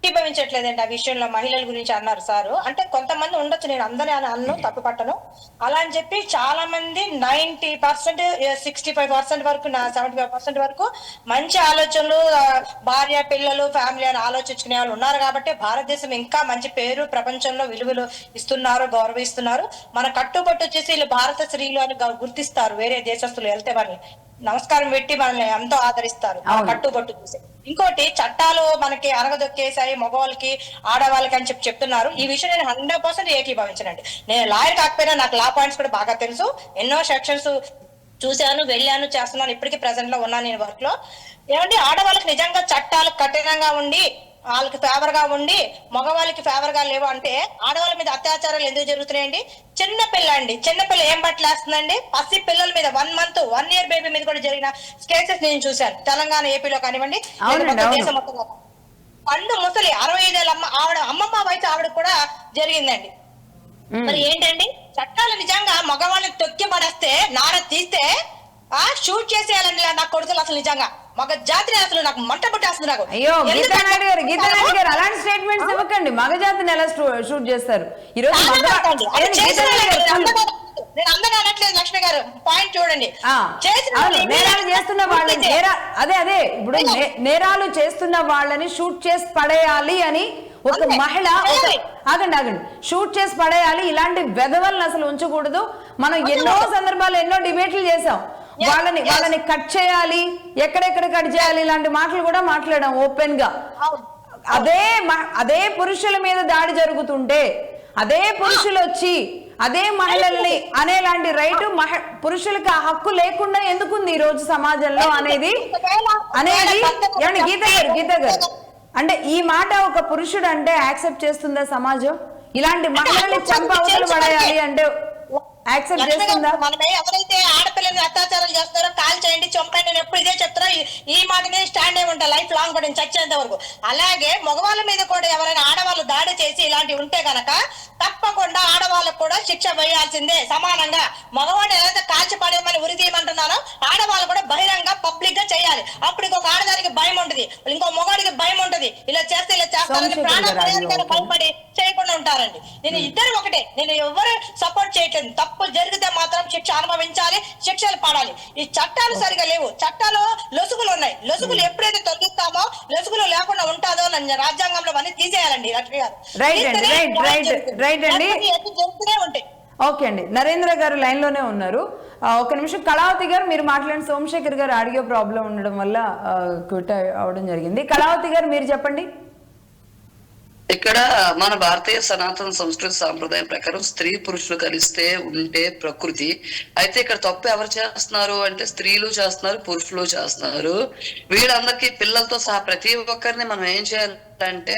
ఏకీభవించట్లేదండి ఆ విషయంలో. మహిళల గురించి అన్నారు సారు. అంటే కొంతమంది ఉండొచ్చు, నేను అందరినీ అన్ను తప్పు పట్టను. అలా అని చెప్పి చాలా మంది 90%, 65% వరకు, 75% వరకు మంచి ఆలోచనలు, భార్య పిల్లలు ఫ్యామిలీ అని ఆలోచించుకునే వాళ్ళు ఉన్నారు. కాబట్టి భారతదేశం ఇంకా మంచి పేరు ప్రపంచంలో విలువలు ఇస్తున్నారు, గౌరవిస్తున్నారు. మన కట్టుబట్టు వచ్చేసి వీళ్ళు భారత స్త్రీలు అని గుర్తిస్తారు వేరే దేశస్తులు వెళ్తే. వాళ్ళని నమస్కారం పెట్టి మనల్ని ఎంతో ఆదరిస్తారు మన కట్టుబట్టు చూసి. ఇంకోటి చట్టాలు మనకి అరగదొక్కేసాయి మగవాళ్ళకి ఆడవాళ్ళకి అని చెప్తున్నారు. ఈ విషయం నేను 100% ఏకీభవించనండి. నేను లాయర్ కాకపోయినా నాకు లా పాయింట్స్ కూడా బాగా తెలుసు. ఎన్నో సెక్షన్స్ చూశాను, వెళ్ళాను, చేస్తున్నాను. ఇప్పటికీ ప్రెసెంట్ లో ఉన్నాను నేను వర్క్ లో. ఏమంటే ఆడవాళ్ళకి నిజంగా చట్టాలు కఠినంగా ఉండి వాళ్ళకి ఫేవర్ గా ఉండి మగవాళ్ళకి ఫేవర్ గా లేవు అంటే ఆడవాళ్ళ మీద అత్యాచారాలు ఎందుకు జరుగుతున్నాయండి? చిన్నపిల్ల అండి, చిన్నపిల్ల ఏం బట్టలేస్తుందండి? పసి పిల్లల మీద 1 month 1 year బేబీ మీద కూడా జరిగిన కేసెస్ నేను చూశాను. తెలంగాణ, ఏపీలో కానివ్వండి, దేశం మొత్తం. పండు ముసలి 65 ఏళ్ళ అమ్మమ్మ వయసు ఆవిడ కూడా జరిగిందండి. మరి ఏంటండి చట్టాలు నిజంగా మగవాళ్ళని తొక్కి పడేస్తే నార తీస్తే షూట్ చేసేయాలండి నా కొడుకులు. అసలు నిజంగా మగ జాతిని అసలు నాకు మంట పుట్టేస్తుంది నాకు. అయ్యో గీతానాయుడు గారు అలాంటి స్టేట్మెంట్స్ ఇవ్వకండి. మగ జాతిని ఎలా షూట్ చేస్తారు? ఈ రోజు నేను అందగా అనట్లేదు లక్ష్మి గారు, పాయింట్ చూడండి. నేరాలు చేస్తున్న వాళ్ళని అదే ఇప్పుడు నేరాలు చేస్తున్న వాళ్ళని షూట్ చేసి పడేయాలి అని ఒక మహిళ ఆగండి షూట్ చేసి పడేయాలి. ఇలాంటి వెధవల్ని అసలు ఉంచకూడదు. మనం ఎన్నో సందర్భాలు ఎన్నో డిబేట్లు చేసాం. వాళ్ళని కట్ చేయాలి, ఎక్కడెక్కడ కట్ చేయాలి, ఇలాంటి మాటలు కూడా మాట్లాడాం ఓపెన్ గా. అదే పురుషుల మీద దాడి జరుగుతుంటే అదే పురుషులు వచ్చి అదే మహిళల్ని అనేలాంటి రైట్ పురుషులకి ఆ హక్కు లేకుండా ఎందుకుంది ఈ రోజు సమాజంలో అనేది గీత గారు అంటే ఈ మాట ఒక పురుషుడు అంటే యాక్సెప్ట్ చేస్తుందా సమాజం? ఇలాంటి మహిళల్ని చంప అవసరం పడేయాలి అంటే యాక్సెప్ట్ చేస్తుందా? మనమే ఎవరైతే ఆడపిల్లని అత్యాచారాలు చేస్తారో కాల్ చేయండి, చంపండి. నేను ఎప్పుడు ఇదే చెప్తున్నా. ఈ మాట మీద స్టాండ్ అయి ఉంటా లైఫ్ లాంగ్ కూడా చచ్చేంత వరకు. అలాగే మగవాళ్ళ మీద కూడా ఎవరైనా ఆడవాళ్ళు దాడి చేసి ఇలాంటివి ఉంటే గనక తప్పకుండా ఆడవాళ్ళకు కూడా శిక్ష వేయాల్సిందే సమానంగా. మగవాడు ఏదైతే కాల్చి పడేయమని ఉరి తీయమంటున్నారో ఆడవాళ్ళు కూడా బహిరంగ పబ్లిక్ గా చేయాలి. అప్పుడు ఇంకొక ఆడదానికి భయం ఉంటుంది, ఇంకో మగవాడికి భయం ఉంటుంది. ఇలా చేస్తే ఇలా చేస్తారని ప్రాణాలు భయపడి చేయకుండా ఉంటారండి. నేను ఇద్దరు ఒకటే. నేను ఎవరు సపోర్ట్ చేయట్లేదు. తప్పు జరిగితే మాత్రం శిక్ష అనుభవించాలి, శిక్షలు పడాలి. ఈ చట్టాలు సరిగా లేవు. చట్టాలు లొసుగులు ఉన్నాయి. లొసుగులు ఎప్పుడైతే తొలగిస్తామో లొసుగులు లేకుండా ఉంటాదో రాజ్యాంగంలో అన్ని తీసేయాలండి లక్ష్మి గారు. ఓకే అండి, నరేంద్ర గారు లైన్ లోనే ఉన్నారు. ఒక నిమిషం. కళావతి గారు మీరు మాట్లాడిన సోమశేఖర్ గారు ఆడియో ప్రాబ్లం ఉండడం వల్ల క్విట్ అవడం జరిగింది. కళావతి గారు మీరు చెప్పండి. ఇక్కడ మన భారతీయ సనాతన సంస్కృతి సాంప్రదాయం ప్రకారం స్త్రీ పురుషులు కలిస్తే ఉంటే ప్రకృతి. అయితే ఇక్కడ తప్పు ఎవరు చేస్తున్నారు అంటే స్త్రీలు చేస్తున్నారు, పురుషులు చేస్తున్నారు. వీళ్ళందరికీ పిల్లలతో సహా ప్రతి ఒక్కరిని మనం ఏం చేయాలంటే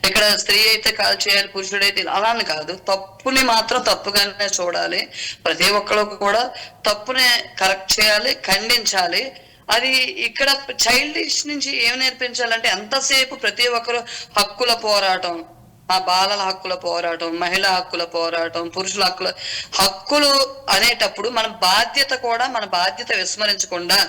ఇక్కడ స్త్రీ అయితే కాల్ చేయాలి, పురుషుడైతే అలా అని కాదు. తప్పుని మాత్రం తప్పుగానే చూడాలి. ప్రతి ఒక్కరు కూడా తప్పుని కరెక్ట్ చేయాలి, ఖండించాలి. అది ఇక్కడ చైల్డిష్ నుంచి ఏం నేర్పించాలంటే ఎంతసేపు ప్రతి ఒక్కరు హక్కుల పోరాటం, ఆ బాలల హక్కుల పోరాటం, మహిళా హక్కుల పోరాటం, పురుషుల హక్కులు అనేటప్పుడు మన బాధ్యత విస్మరించకుండా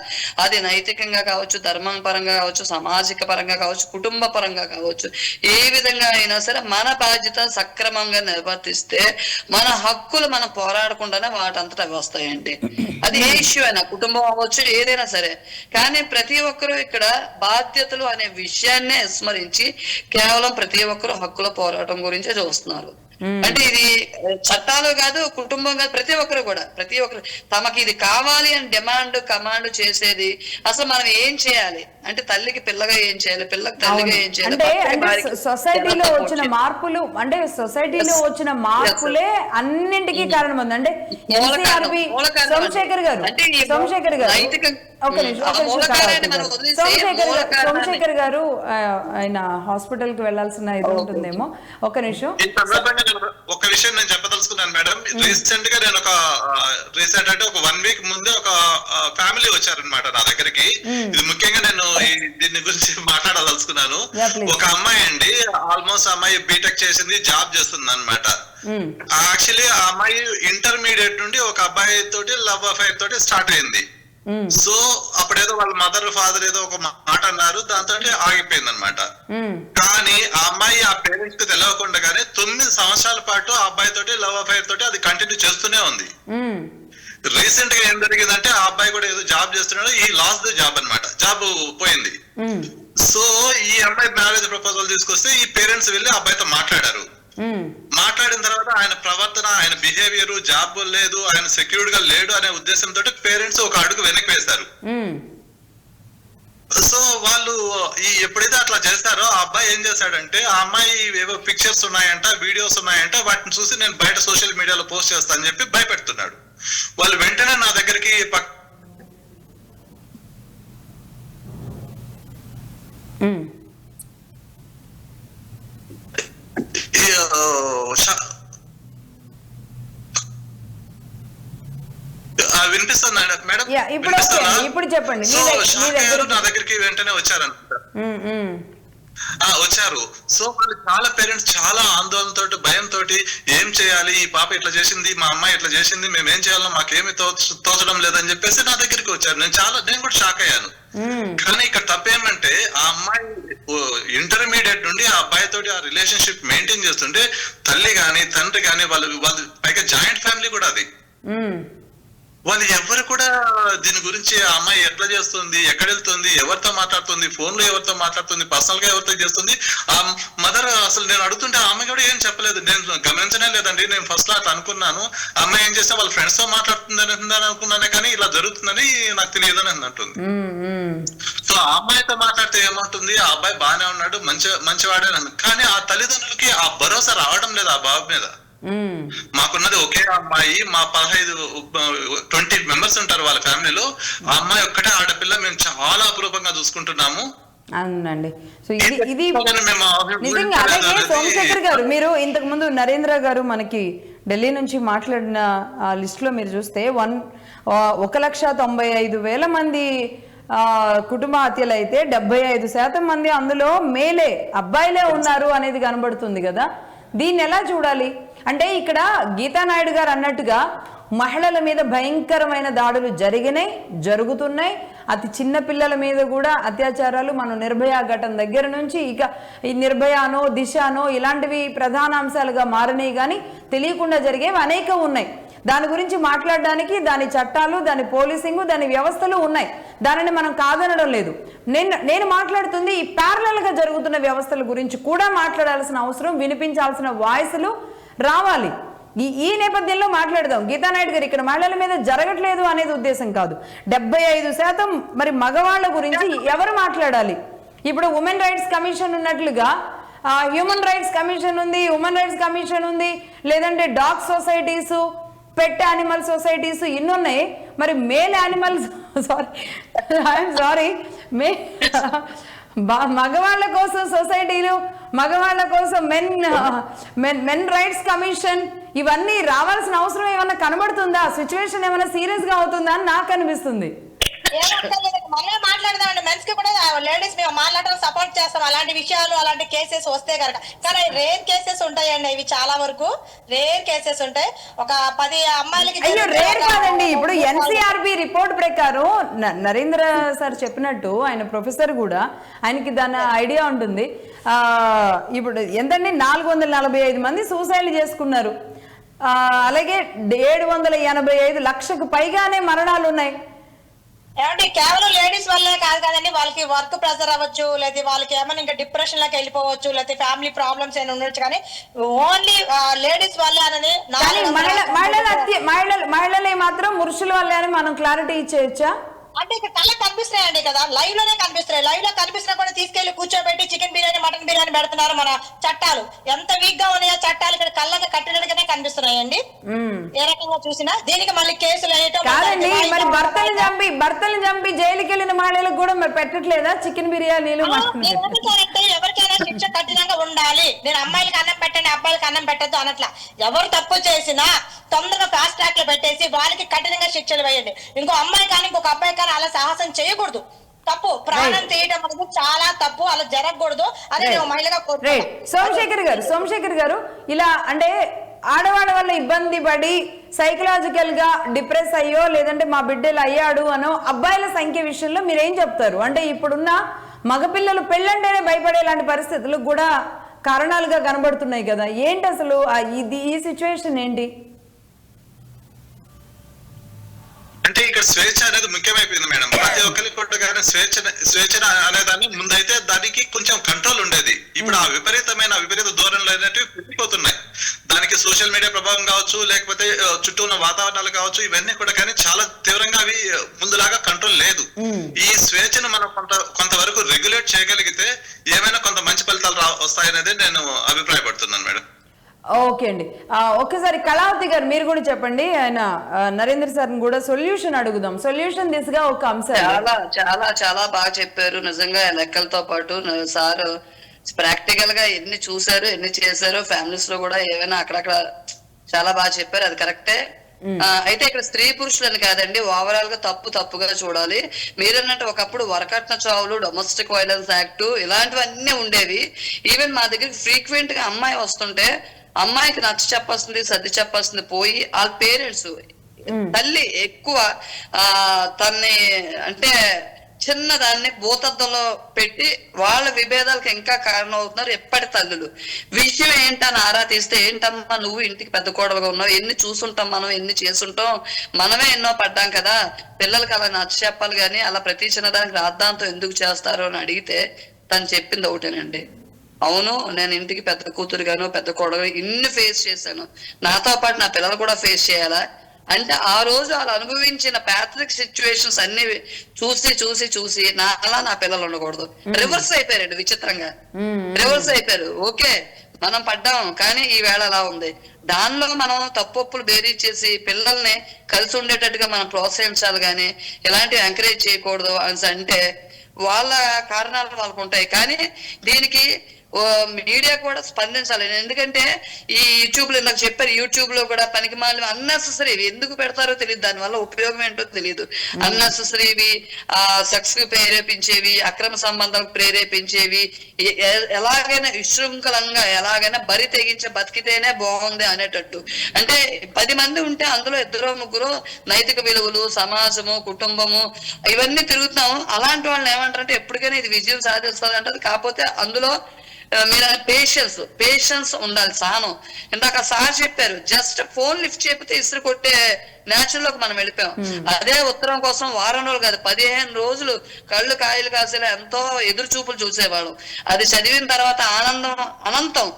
అది నైతికంగా కావచ్చు, ధర్మం పరంగా కావచ్చు, సామాజిక పరంగా కావచ్చు, కుటుంబ పరంగా కావచ్చు, ఏ విధంగా అయినా సరే మన బాధ్యత సక్రమంగా నిర్వర్తిస్తే మన హక్కులు మనం పోరాడకుండానే వాటంతటా వస్తాయండి. అది ఏ ఇష్యూ అయినా, కుటుంబం అవ్వచ్చు, ఏదైనా సరే. కానీ ప్రతి ఒక్కరూ ఇక్కడ బాధ్యతలు అనే విషయాన్నే విస్మరించి కేవలం ప్రతి ఒక్కరు హక్కుల పోరాటం గురించే చూస్తున్నారు. అంటే ఇది చట్టాలు కాదు, కుటుంబం కాదు, ప్రతి ఒక్కరు తమకి ఇది కావాలి అని కమాండ్ చేసేది. అసలు మనం ఏం చేయాలి అంటే తల్లికి పిల్లగా ఏం చేయాలి, పిల్లకి తల్లిగా ఏం చేయాలి. అంటే సొసైటీలో వచ్చిన మార్పులు, అంటే సొసైటీలో వచ్చిన మార్పులే అన్నింటికీ కారణం ఉంది. అంటే సోమశేఖర్ గారు సోమశేఖర్ గారు ఆయన హాస్పిటల్ కి వెళ్లాల్సిన ఇది ఉంటుందేమో. ఒక నిమిషం. ఒక విషయం నేను చెప్పదలుచుకున్నాను మేడం. రీసెంట్ గా నేను అంటే ఒక 1 week ముందే ఒక ఫ్యామిలీ వచ్చారనమాట నా దగ్గరికి. ఇది ముఖ్యంగా నేను దీని గురించి మాట్లాడదలుచుకున్నాను. ఒక అమ్మాయి అండి, ఆల్మోస్ట్ అమ్మాయి బీటెక్ చేసింది, జాబ్ చేస్తుంది అనమాట. యాక్చువల్లీ ఆ అమ్మాయి ఇంటర్మీడియట్ నుండి ఒక అబ్బాయి తోటి లవ్ అఫైర్ తోటి స్టార్ట్ అయింది. సో అప్పుడేదో వాళ్ళ మదర్ ఫాదర్ ఏదో ఒక మాట అన్నారు, దాంతో ఆగిపోయింది అనమాట. కానీ ఆ అమ్మాయి ఆ పేరెంట్స్ కి తెలియకుండానే 9 సంవత్సరాల పాటు ఆ అబ్బాయి తోటి లవ్ అఫైర్ తోటి అది కంటిన్యూ చేస్తూనే ఉంది. రీసెంట్ గా ఏం జరిగిందంటే ఆ అబ్బాయి కూడా ఏదో జాబ్ చేస్తున్నాడు, ఈ లాస్ట్ ద జాబ్ అనమాట, జాబ్ పోయింది. సో ఈ అమ్మాయి మ్యారేజ్ ప్రపోజల్ తీసుకొస్తే ఈ పేరెంట్స్ వెళ్ళి అబ్బాయితో మాట్లాడారు. మాట్లాడిన తర్వాత ఆయన ప్రవర్తన, ఆయన బిహేవియర్, జాబ్ లేదు, ఆయన సెక్యూర్డ్ గా లేడు అనే ఉద్దేశంతో పేరెంట్స్ ఒక అడుగు వెనక్కి వేశారు. సో వాళ్ళు ఎప్పుడైతే అట్లా చేస్తారో ఆ అబ్బాయి ఏం చేశాడంటే, ఆ అమ్మాయి ఏవో పిక్చర్స్ ఉన్నాయంట, వీడియోస్ ఉన్నాయంట, వాటిని చూసి నేను బయట సోషల్ మీడియాలో పోస్ట్ చేస్తా అని చెప్పి భయపెడుతున్నాడు. వాళ్ళు వెంటనే నా దగ్గరికి వినిపిస్తుందా మేడం? ఇప్పుడు చెప్పండి. నా దగ్గరికి వెంటనే వచ్చారు. సో వాళ్ళు చాలా పేరెంట్స్ చాలా ఆందోళనతో, భయంతో, ఏం చేయాలి, ఈ పాప ఇట్లా చేసింది, మా అమ్మాయి ఇట్లా చేసింది, మేము ఏం చేయాలో మాకేమి తోచడం లేదని చెప్పేసి నా దగ్గరికి వచ్చారు. నేను కూడా షాక్ అయ్యాను. కానీ ఇక్కడ తప్పేమంటే, ఆ అమ్మాయి ఇంటర్మీడియట్ నుండి ఆ అబ్బాయితో ఆ రిలేషన్షిప్ మెయింటైన్ చేస్తుంటే తల్లి గాని తండ్రి గాని వాళ్ళు పైగా జాయింట్ ఫ్యామిలీ కూడా అది, వాళ్ళు ఎవరు కూడా దీని గురించి ఆ అమ్మాయి ఎట్లా చేస్తుంది, ఎక్కడ వెళ్తుంది, ఎవరితో మాట్లాడుతుంది, ఫోన్ లో ఎవరితో మాట్లాడుతుంది, పర్సనల్ గా ఎవరితో చేస్తుంది, ఆ మదర్ అసలు నేను అడుగుతుంటే ఆ అమ్మాయి కూడా ఏం చెప్పలేదు. నేను గమనించనే లేదండి. నేను ఫస్ట్ లో అట్లా అనుకున్నాను, అమ్మాయి ఏం చేస్తే వాళ్ళ ఫ్రెండ్స్ తో మాట్లాడుతుందని అనుకున్నానే, కానీ ఇలా జరుగుతుందని నాకు తెలియదని అంటుంది. సో ఆ అమ్మాయితో మాట్లాడితే ఏమంటుంది, ఆ అబ్బాయి బాగానే ఉన్నాడు, మంచివాడే అన్నది. కానీ ఆ తల్లిదండ్రులకి ఆ భరోసా రావడం లేదు ఆ బాబు మీద. మాకున్నది ఒకే అమ్మాయి, మా 20 మెంబర్స్ ఉంటారు వాళ్ళ ఫ్యామిలీలో, ఆ అమ్మాయి ఒక్కటే ఆడపిల్ల, మేము చాలా అపురూపంగా చూసుకుంటున్నాము. అవునండి. సో ఇది నిజంగా. అలాగే సోమశేఖర్ గారు, మీరు ఇంతకు ముందు నరేంద్ర గారు మనకి ఢిల్లీ నుంచి మాట్లాడిన లిస్ట్ లో మీరు చూస్తే 1,95,000 మంది కుటుంబ హత్యలు అయితే 75% మంది అందులో మేలే, అబ్బాయిలే ఉన్నారు అనేది కనబడుతుంది కదా. దీన్ని ఎలా చూడాలి అంటే, ఇక్కడ గీతానాయుడు గారు అన్నట్టుగా మహిళల మీద భయంకరమైన దాడులు జరుగుతున్నాయి. అతి చిన్న పిల్లల మీద కూడా అత్యాచారాలు, మనం నిర్భయ ఘటన దగ్గర నుంచి ఇక ఈ నిర్భయానో దిశనో ఇలాంటివి ప్రధాన అంశాలుగా మారినాయి, కానీ తెలియకుండా జరిగేవి అనేకం ఉన్నాయి. దాని గురించి మాట్లాడడానికి దాని చట్టాలు, దాని పోలీసింగ్, దాని వ్యవస్థలు ఉన్నాయి. దానిని మనం కాదనడం లేదు. నేను మాట్లాడుతుంది ఈ ప్యారలల్ గా జరుగుతున్న వ్యవస్థల గురించి కూడా మాట్లాడాల్సిన అవసరం, వినిపించాల్సిన వాయిస్లు రావాలి. ఈ నేపథ్యంలో మాట్లాడదాం. గీతానాయుడు గారు, ఇక్కడ మహిళల మీద జరగట్లేదు అనేది ఉద్దేశం కాదు. 75% మరి మగవాళ్ళ గురించి ఎవరు మాట్లాడాలి? ఇప్పుడు ఉమెన్ రైట్స్ కమిషన్ ఉన్నట్లుగా హ్యూమన్ రైట్స్ కమిషన్ ఉంది, ఉమెన్ రైట్స్ కమిషన్ ఉంది, లేదంటే డాగ్ సొసైటీస్, పెట్ యానిమల్ సొసైటీస్ ఇన్ని ఉన్నాయి. మరి మేల్ యానిమల్స్ సారీ మగవాళ్ళ కోసం సొసైటీలు, మగవాళ్ళ కోసం మెన్ రైట్స్ కమిషన్, ఇవన్నీ రావాల్సిన అవసరం ఏమన్నా కనబడుతుందా? సిచ్యువేషన్ ఏమైనా సీరియస్ గా అవుతుందా అని నాకు అనిపిస్తుంది. మళ్ళీ మాట్లాడదామండి. మెన్స్ కి కూడా లేడీస్ మేము మాట్లాడడం సపోర్ట్ చేస్తాం, అలాంటి విషయాలు, అలాంటి కేసెస్ వస్తే కనుక. కానీ రేర్ కేసెస్ ఉంటాయండి, ఇవి చాలా వరకు రేర్ కేసెస్ ఉంటాయి. ఒక 10 అమ్మాయిలకి రేర్ కాదండి. ఇప్పుడు ఎన్సీఆర్బి రిపోర్ట్ ప్రకారం నరేంద్ర సార్ చెప్పినట్టు, ఆయన ప్రొఫెసర్ కూడా, ఆయనకి దాని ఐడియా ఉంటుంది. ఇప్పుడు ఎంతండి 445 మంది సూసైడ్ చేసుకున్నారు. అలాగే 785 లక్షకు పైగానే మరణాలు ఉన్నాయి. ఏమంటే కేవలం లేడీస్ వల్లే కాదు కదండి, వాళ్ళకి వర్క్ ప్రెషర్ అవ్వచ్చు, లేదా వాళ్ళకి ఏమైనా ఇంకా డిప్రెషన్ లోకి వెళ్ళిపోవచ్చు, లేకపోతే ఫ్యామిలీ ప్రాబ్లమ్స్ ఏమైనా ఉండొచ్చు. కానీ ఓన్లీ లేడీస్ వల్లే అనేది మహిళలే మాత్రం పురుషుల వల్లే అని మనం క్లారిటీ ఇచ్చేయచ్చా? అంటే ఇక్కడ కళ్ళకి కనిపిస్తున్నాయండి కదా, లైవ్ లోనే కనిపిస్తున్నాయి. లైవ్ లో కనిపిస్తున్నా కూడా తీసుకెళ్లి కూర్చోబెట్టి చికెన్ బిర్యానీ, మటన్ బిర్యానీ పెడుతున్నారు. మన చట్టాలు ఎంత వీక్ గా ఉన్నాయో చట్టాలు ఇక్కడ కళ్ళకి కట్టినట్టుగానే కనిపిస్తున్నాయండి. ఏ రకంగా చూసినా దీనికి మళ్ళీ కేసులు కాదండి. మరి భర్తలు చంపి జైలుకి వెళ్ళిన మహిళలకు కూడా మరి పెట్టట్లేదా చికెన్ బిర్యానీలు? ఎవరికైనా శిక్ష కఠినంగా ఉండాలి. నేను అమ్మాయిలకి అన్నం పెట్టండి, అబ్బాయిలకి అన్నం పెట్టద్దు అనట్లా. ఎవరు తప్పు చేసినా తొందరగా ఫాస్ట్ ట్రాక్ లో పెట్టేసి వాళ్ళకి కఠినంగా శిక్షలు వేయండి. ఇంకో అమ్మాయి కానీ ఇంకొక అబ్బాయి కానీ అలా సాహసం చేయకూడదు. తప్పు, ప్రాణం తీయడం అనేది చాలా తప్పు, అలా జరగకూడదు. అదే నేను మహిళగా సోమశేఖర్ గారు, ఇలా అంటే ఆడవాళ్ళ వల్ల ఇబ్బంది పడి సైకలాజికల్ గా డిప్రెస్ అయ్యో, లేదంటే మా బిడ్డలు అయ్యాడు అనో అబ్బాయిల సంఖ్య విషయంలో మీరేం చెప్తారు? అంటే ఇప్పుడున్న మగపిల్లలు పెళ్ళంటేనే భయపడేలాంటి పరిస్థితులకు కూడా కారణాలుగా కనబడుతున్నాయి కదా. ఏంటి అసలు ఈ సిచ్యువేషన్ ఏంటి? అంటే ఇక్కడ స్వేచ్ఛ అనేది ముఖ్యమైపోయింది మేడం. ప్రతి ఒక్కరికి కొట్టగానే స్వేచ్ఛ అనేదాన్ని ముందైతే దానికి కొంచెం కంట్రోల్ ఉండేది. ఇప్పుడు ఆ విపరీత ధోరణులు అనేటివి పెరిగిపోతున్నాయి. దానికి సోషల్ మీడియా ప్రభావం కావచ్చు, లేకపోతే చుట్టూ ఉన్న వాతావరణాలు కావచ్చు, ఇవన్నీ కూడా కానీ చాలా తీవ్రంగా అవి ముందులాగా కంట్రోల్ లేదు. ఈ స్వేచ్ఛను మనం కొంతవరకు రెగ్యులేట్ చేయగలిగితే ఏమైనా కొంత మంచి ఫలితాలు వస్తాయనేది నేను అభిప్రాయపడుతున్నాను మేడం. ఓకే అండి, ఒక్కసారి కళావతి గారు మీరు కూడా చెప్పండి. ఆయన నరేంద్ర సార్ కూడా సొల్యూషన్ అడుగుదాం. సొల్యూషన్ దిశగా ఒక అంశం. చాలా చాలా చాలా బాగా చెప్పారు నిజంగా. లెక్కలతో పాటు సార్ ప్రాక్టికల్ గా ఎన్ని చూసారు, ఎన్ని చేశారు, ఫ్యామిలీస్ లో కూడా ఏమైనా అక్కడక్కడ చాలా బాగా చెప్పారు. అది కరెక్టే. అయితే ఇక్కడ స్త్రీ పురుషులని కాదండి, ఓవరాల్ గా తప్పుగా చూడాలి. మీరన్నట్టు ఒకప్పుడు వరకట్న చావులు, డొమెస్టిక్ వైలెన్స్ యాక్ట్ ఇలాంటివన్నీ ఉండేవి. ఈవెన్ మా దగ్గర ఫ్రీక్వెంట్ గా అమ్మాయి వస్తుంటే అమ్మాయికి నచ్చ చెప్పాల్సింది, సర్ది చెప్పాల్సింది పోయి వాళ్ళ పేరెంట్స్, తల్లి ఎక్కువ తన్ని అంటే చిన్నదాన్ని భూతద్దంలో పెట్టి వాళ్ళ విభేదాలకు ఇంకా కారణం అవుతున్నారు ఎప్పటి తల్లులు. విషయం ఏంటని ఆరా తీస్తే, ఏంటమ్మా నువ్వు ఇంటికి పెద్ద కోడలుగా ఉన్నావు, ఎన్ని చూసుంటాం మనం, ఎన్ని చేసుంటాం, మనమే ఎన్నో పడ్డాం కదా, పిల్లలకి అలా నచ్చ చెప్పాలి కానీ అలా ప్రతి చిన్నదానికి రాద్దాంతం ఎందుకు చేస్తారు అని అడిగితే తను చెప్పింది ఒకటేనండి, అవును నేను ఇంటికి పెద్ద కూతురుగాను పెద్ద కోడలు ఇన్ని ఫేస్ చేశాను, నాతో పాటు నా పిల్లలు కూడా ఫేస్ చేయాలా అంటే ఆ రోజు వాళ్ళు అనుభవించిన ప్యాథలిక్ సిచ్యువేషన్స్ అన్ని చూసి నా పిల్లలు ఉండకూడదు. రివర్స్ అయిపోయారండి విచిత్రంగా, రివర్స్ అయిపోయారు. ఓకే మనం పడ్డాం కానీ ఈ వేళ అలా ఉంది. దానిలో మనం తప్పులు బేరీ చేసి పిల్లల్ని కలిసి ఉండేటట్టుగా మనం ప్రోత్సహించాలి కానీ ఇలాంటివి ఎంకరేజ్ చేయకూడదు అని అంటే వాళ్ళ కారణాలు వాళ్ళకు ఉంటాయి. కానీ దీనికి మీడియా కూడా స్పందించాలి. ఎందుకంటే ఈ యూట్యూబ్ లో నాకు చెప్పారు, యూట్యూబ్ లో కూడా పనికి మాలి అన్నెసెసరీ ఎందుకు పెడతారో తెలియదు, దాని వల్ల ఉపయోగం ఏంటో తెలియదు. అన్నెసెసరీవి సెక్స్ కి ప్రేరేపించేవి, అక్రమ సంబంధాలకు ప్రేరేపించేవి, ఎలాగైనా విశృంఖలంగా ఎలాగైనా బరి తెగించి బతికితేనే బాగుంది అనేటట్టు. అంటే 10 మంది ఉంటే అందులో 2-3 నైతిక విలువలు, సమాజము, కుటుంబము ఇవన్నీ తిరుగుతాం. అలాంటి వాళ్ళని ఏమంటారంటే ఎప్పటికైనా ఇది విజయం సాధిస్తుంది అంటారు. కాకపోతే అందులో మీరు పేషెన్స్ ఉండాలి, సహనం. ఇందాక సార్ చెప్పారు, జస్ట్ ఫోన్ లిఫ్ట్ చేయకపోతే ఇసురు కొట్టే నేచురల్ లోకి మనం వెళ్ళిపోయాం. అదే ఉత్తరం కోసం వారం రోజులు కాదు 15 రోజులు కళ్ళు కాయలు కాసేలా ఎంతో ఎదురు చూపులు చూసేవాళ్ళు. అది చదివిన తర్వాత ఆనందం అనంతం.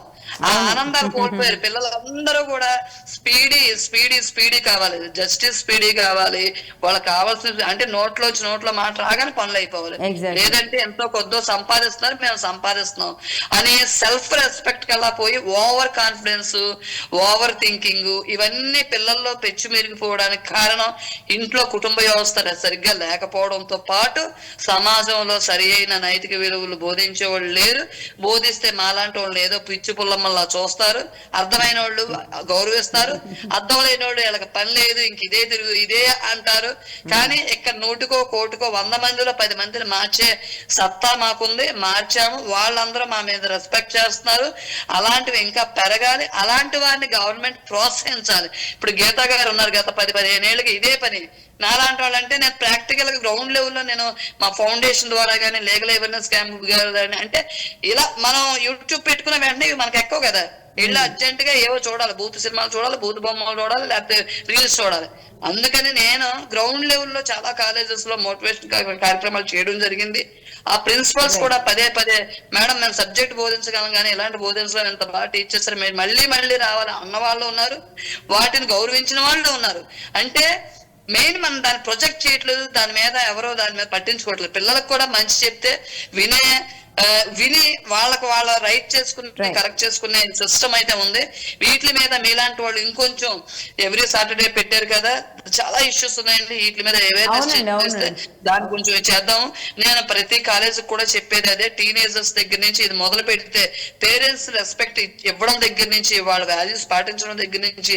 ఆ ఆనందాలు కోల్పోయారు పిల్లలందరూ కూడా. స్పీడీ కావాలి, జస్టిస్ స్పీడీ కావాలి. వాళ్ళకి కావాల్సిన అంటే నోట్లో మాట రాగానే పనులు అయిపోవాలి. లేదంటే ఎంతో కొద్దో సంపాదిస్తున్నారు, మేము సంపాదిస్తున్నాం అని సెల్ఫ్ రెస్పెక్ట్ కల్లా పోయి ఓవర్ కాన్ఫిడెన్స్, ఓవర్ థింకింగ్ ఇవన్నీ పిల్లల్లో పెచ్చు మెరిగిపోవడానికి కారణం ఇంట్లో కుటుంబ వ్యవస్థ సరిగ్గా లేకపోవడంతో పాటు సమాజంలో సరి అయిన నైతిక విలువలు బోధించే వాళ్ళు లేరు. బోధిస్తే మాలాంటి వాళ్ళు ఏదో పిచ్చి పుల్లమ్మల్లా చూస్తారు, అర్థమైన వాళ్ళు గౌరవిస్తారు, అర్థం లేని వాళ్ళు వీళ్ళకి పని లేదు ఇంక ఇదే తిరుగు ఇదే అంటారు. కానీ ఇక్కడ 100కో 1,00,000కో 100 మందిలో 10 మందిని మార్చే సత్తా మాకుంది, మార్చాము. వాళ్ళందరూ మా మీద రెస్పెక్ట్ చేస్తున్నారు. అలాంటివి ఇంకా పెరగాలి. అలాంటి వారిని గవర్నమెంట్ ప్రోత్సహించాలి. ఇప్పుడు గీతా గారు ఉన్నారు, గత 10-15 ఏళ్ళకి ఇదే పని. నాలాంటి వాళ్ళు అంటే నేను ప్రాక్టికల్ గా గ్రౌండ్ లెవెల్లో నేను మా ఫౌండేషన్ ద్వారా కానీ లీగల్ అవేర్నెస్ క్యాంప్ కానీ అంటే ఇలా మనం యూట్యూబ్ పెట్టుకున్న వెంటనే మనకు ఎక్కువ కదా, ఇళ్ళు అర్జెంట్ గా ఏవో చూడాలి, బూత్ సినిమాలు చూడాలి, బూత్ బొమ్మలు చూడాలి, లేకపోతే రీల్స్ చూడాలి. అందుకని నేను గ్రౌండ్ లెవెల్లో చాలా కాలేజెస్ లో మోటివేషన్ కార్యక్రమాలు చేయడం జరిగింది. ఆ ప్రిన్సిపల్స్ కూడా పదే మేడం మేము సబ్జెక్ట్ బోధించగలం కానీ ఇలాంటి బోధించడం ఎంత బాగా టీచ్ చేస్తారు, మీరు మళ్ళీ రావాలి అన్న వాళ్ళు ఉన్నారు, వాటిని గౌరవించిన వాళ్ళు ఉన్నారు. అంటే మెయిన్ మనం దాన్ని ప్రొజెక్ట్ చేయట్లేదు, దాని మీద ఎవరో దాని మీద పట్టించుకోవట్లేదు. పిల్లలకు కూడా మంచి చెప్తే విని వాళ్ళ రైట్ చేసుకుని కరెక్ట్ చేసుకునే సిస్టమ్ అయితే ఉంది. వీటి మీద మీలాంటి వాళ్ళు ఇంకొంచెం ఎవ్రీ సాటర్డే పెట్టారు కదా, చాలా ఇష్యూస్ ఉన్నాయండి. వీటి మీద ఏవైతే దాని కొంచెం చేద్దాం. నేను ప్రతి కాలేజీకి కూడా చెప్పేది అదే, టీనేజర్స్ దగ్గర నుంచి ఇది మొదలు పెడితే పేరెంట్స్ రెస్పెక్ట్ ఇవ్వడం దగ్గర నుంచి, వాళ్ళ వాల్యూస్ పాటించడం దగ్గర నుంచి,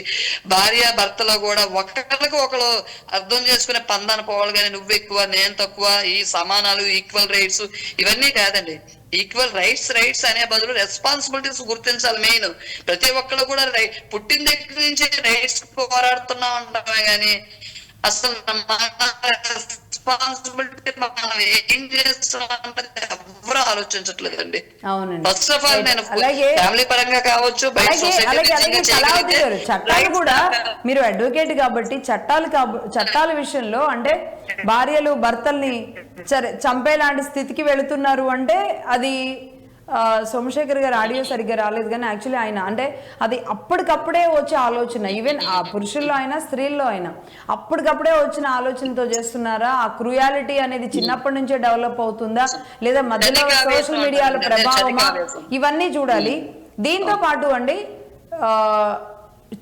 భార్య భర్తలో కూడా ఒకరికి ఒకరు అర్థం చేసుకునే పందాన పోవాలి. కానీ నువ్వు ఎక్కువ నేను తక్కువ, ఈ సమానాలు ఈక్వల్ రైట్స్ ఇవన్నీ కాదండి. ఈక్వల్ రైట్స్ అనే బదులు రెస్పాన్సిబిలిటీస్ గుర్తించాలి. మెయిన్ ప్రతి ఒక్కళ్ళు కూడా పుట్టిన దగ్గర నుంచి రైట్స్ పోరాడుతున్నాం అంటామే కానీ అసలు రెస్పాన్సిబిలిటీ మనం ఏం చేస్తున్నాం ఎవరు ఆలోచించట్లేదండి. ఫస్ట్ ఆఫ్ ఆల్ నేను ఫ్యామిలీ పరంగా కావచ్చు, చట్టాలు కూడా మీరు అడ్వకేట్ కాబట్టి చట్టాల విషయంలో అంటే భార్యలు భర్తల్ని చంపేలాంటి స్థితికి వెళుతున్నారు అంటే అది సోమశేఖర్ గారు ఆడియో సరిగ్గా రాలేదు, కానీ యాక్చువల్లీ ఆయన అంటే అది అప్పటికప్పుడే వచ్చే ఆలోచన, ఈవెన్ ఆ పురుషుల్లో అయినా స్త్రీల్లో అయినా అప్పటికప్పుడే వచ్చిన ఆలోచనతో చేస్తున్నారా? ఆ క్రూయాలిటీ అనేది చిన్నప్పటి నుంచే డెవలప్ అవుతుందా, లేదా మధ్యలో సోషల్ మీడియాల ప్రభావమా? ఇవన్నీ చూడాలి. దీంతో పాటు అండి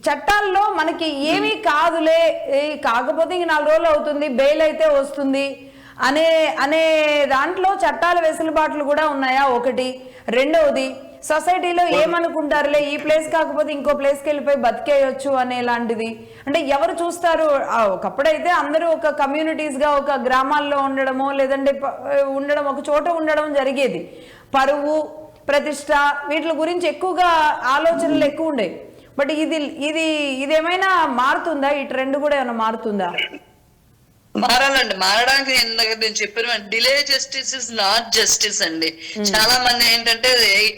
చట్టాల్లో మనకి ఏమీ కాదులే, కాకపోతే ఇంక 4 రోజులు అవుతుంది, బెయిల్ అయితే వస్తుంది అనే దాంట్లో చట్టాల వెసులుబాట్లు కూడా ఉన్నాయా? ఒకటి. రెండవది, సొసైటీలో ఏమనుకుంటారులే, ఈ ప్లేస్ కాకపోతే ఇంకో ప్లేస్కి వెళ్ళిపోయి బతికేయచ్చు అనేలాంటిది. అంటే ఎవరు చూస్తారు? ఒకప్పుడైతే అందరూ ఒక కమ్యూనిటీస్గా ఒక గ్రామాల్లో ఉండడమో లేదంటే ఉండడం, ఒక చోట ఉండడం జరిగేది. పరువు, ప్రతిష్ట వీటి గురించి ఎక్కువగా ఆలోచనలు ఎక్కువ ఉండేవి. బట్ ఇదేమైనా మారుతుందా? ఈ ట్రెండ్ కూడా ఏమైనా మారుతుందా? మారాలండి. మారడానికి నేను చెప్పిన delay justice is not justice అండి. చాలా మంది ఏంటంటే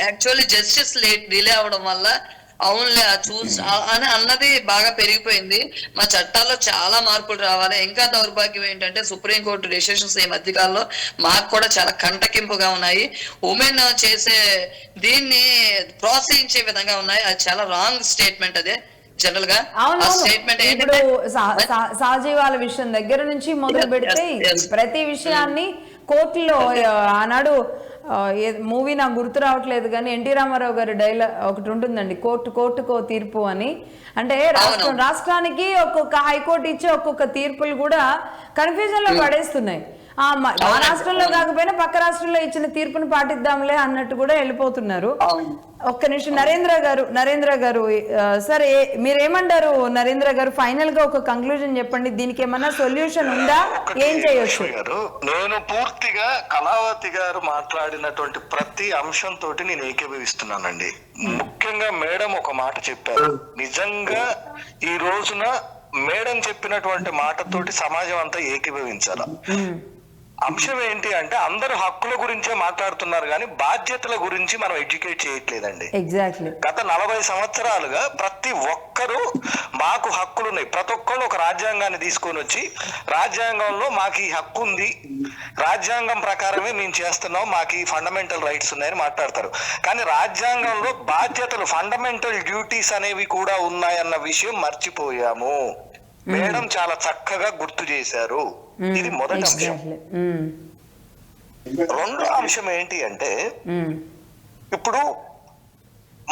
యాక్చువల్లీ జస్టిస్ లేట్ డిలే అవడం వల్ల అవునులే అని అన్నది బాగా పెరిగిపోయింది. మా చట్టాల్లో చాలా మార్పులు రావాలి. ఇంకా దౌర్భాగ్యం ఏంటంటే సుప్రీంకోర్టు డెసిషన్స్ ఈ మధ్యకాలంలో మాకు కూడా చాలా కంటకింపుగా ఉన్నాయి. ఉమెన్ చేసే దీన్ని ప్రోత్సహించే విధంగా ఉన్నాయి. అది చాలా రాంగ్ స్టేట్మెంట్. అదే జనరల్ గా స్టేట్మెంట్ ఇప్పుడు సహజీవాల విషయం దగ్గర నుంచి మొదలు పెడితే ప్రతి విషయాన్ని కోర్టులో ఆనాడు మూవీ నాకు గుర్తు రావట్లేదు కానీ ఎన్టీ రామారావు గారి డైలాగ్ ఒకటి ఉంటుందండి, కోర్టుకో తీర్పు అని. అంటే రాష్ట్రానికి ఒక్కొక్క హైకోర్టు ఇచ్చే ఒక్కొక్క తీర్పులు కూడా కన్ఫ్యూజన్ లో పడేస్తున్నాయి. మా రాష్ట్రంలో కాకపోయినా పక్క రాష్ట్రంలో ఇచ్చిన తీర్పును పాటిద్దాంలే అన్నట్టు కూడా వెళ్ళిపోతున్నారు. ఒక్క నిమిషం నరేంద్ర గారు సరే మీరేమంటారు నరేంద్ర గారు? ఫైనల్ గా ఒక కంక్లూజన్ చెప్పండి. దీనికి ఏమన్నా సొల్యూషన్ ఉందా? ఏం చేయొచ్చు? నేను పూర్తిగా కళావతి గారు మాట్లాడినటువంటి ప్రతి అంశం తోటి నేను ఏకీభవిస్తున్నానండి. ముఖ్యంగా మేడం ఒక మాట చెప్పారు. నిజంగా ఈ రోజున మేడం చెప్పినటువంటి మాటతోటి సమాజం అంతా ఏకీభవించాల. అంశం ఏంటి అంటే అందరూ హక్కుల గురించే మాట్లాడుతున్నారు కానీ బాధ్యతల గురించి మనం ఎడ్యుకేట్ చేయట్లేదండి. గత 40 సంవత్సరాలుగా ప్రతి ఒక్కరూ మాకు హక్కులు ఉన్నాయి, ప్రతి ఒక్కళ్ళు ఒక రాజ్యాంగాన్ని తీసుకొని వచ్చి రాజ్యాంగంలో మాకు ఈ హక్కు ఉంది, రాజ్యాంగం ప్రకారమే మేము చేస్తున్నాం, మాకు ఈ ఫండమెంటల్ రైట్స్ ఉన్నాయని మాట్లాడతారు. కానీ రాజ్యాంగంలో బాధ్యతలు, ఫండమెంటల్ డ్యూటీస్ అనేవి కూడా ఉన్నాయన్న విషయం మర్చిపోయాము. మేడం చాలా చక్కగా గుర్తు చేశారు. ఇది మొదటి అంశం. రెండో అంశం ఏంటి అంటే ఇప్పుడు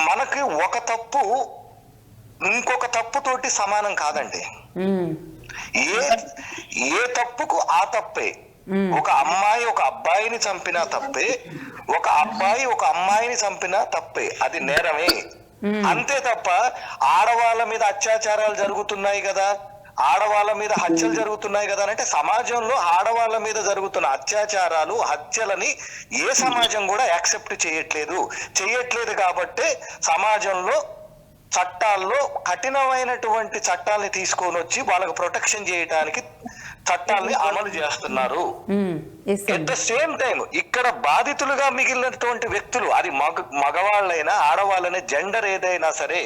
మనకి ఒక తప్పు ఇంకొక తప్పుతోటి సమానం కాదండి. ఏ తప్పుకు ఆ తప్పే. ఒక అమ్మాయి ఒక అబ్బాయిని చంపినా తప్పే, ఒక అబ్బాయి ఒక అమ్మాయిని చంపినా తప్పే, అది నేరమే. అంతే తప్ప ఆడవాళ్ళ మీద అత్యాచారాలు జరుగుతున్నాయి కదా, ఆడవాళ్ళ మీద హత్యలు జరుగుతున్నాయి కదా అంటే సమాజంలో ఆడవాళ్ళ మీద జరుగుతున్న అత్యాచారాలు, హత్యలని ఏ సమాజం కూడా యాక్సెప్ట్ చేయట్లేదు. కాబట్టి సమాజంలో చట్టాల్లో కఠినమైనటువంటి చట్టాలని తీసుకొని వచ్చి వాళ్ళకు ప్రొటెక్షన్ చేయడానికి చట్టాలని అమలు చేస్తున్నారు. ఎట్ ద సేమ్ టైం ఇక్కడ బాధితులుగా మిగిలినటువంటి వ్యక్తులు, అది మగవాళ్ళైనా ఆడవాళ్ళైనా, జెండర్ ఏదైనా సరే,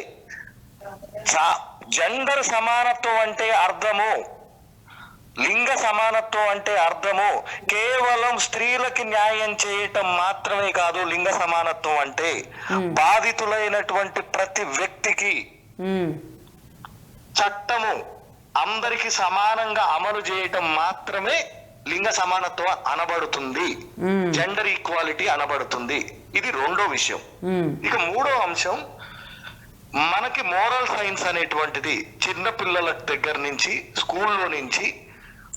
జెండర్ సమానత్వం అంటే అర్థము, లింగ సమానత్వం అంటే అర్థము కేవలం స్త్రీలకి న్యాయం చేయటం మాత్రమే కాదు. లింగ సమానత్వం అంటే బాధితులైనటువంటి ప్రతి వ్యక్తికి చట్టము అందరికి సమానంగా అమలు చేయటం మాత్రమే లింగ సమానత్వం అనబడుతుంది, జెండర్ ఈక్వాలిటీ అనబడుతుంది. ఇది రెండో విషయం. ఇక మూడో అంశం, మనకి మోరల్ సైన్స్ అనేటువంటిది చిన్న పిల్లల దగ్గర నుంచి స్కూల్లో నుంచి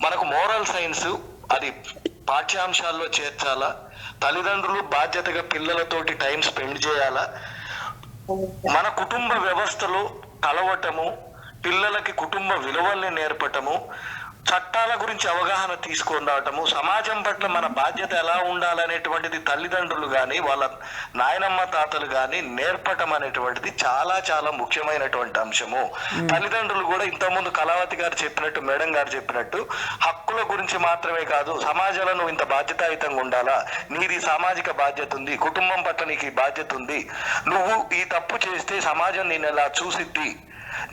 మనకు మోరల్ సైన్స్ అది పాఠ్యాంశాల్లో చేర్చాలా, తల్లిదండ్రులు బాధ్యతగా పిల్లలతోటి టైం స్పెండ్ చేయాలా, మన కుటుంబ వ్యవస్థలో కలవటము, పిల్లలకి కుటుంబ విలువల్ని నేర్పటము, చట్టాల గురించి అవగాహన తీసుకొని రావటము, సమాజం పట్ల మన బాధ్యత ఎలా ఉండాలనేటువంటిది తల్లిదండ్రులు కానీ వాళ్ళ నాయనమ్మ తాతలు కానీ నేర్పటం అనేటువంటిది చాలా చాలా ముఖ్యమైనటువంటి అంశము. తల్లిదండ్రులు కూడా ఇంతకుముందు కళావతి గారు చెప్పినట్టు, మేడం గారు చెప్పినట్టు హక్కుల గురించి మాత్రమే కాదు, సమాజంలో నువ్వు ఇంత బాధ్యతాయుతంగా ఉండాలా, నీది సామాజిక బాధ్యత ఉంది, కుటుంబం పట్ల నీకు ఈ బాధ్యత ఉంది, నువ్వు ఈ తప్పు చేస్తే సమాజం నేను ఎలా చూసిద్ది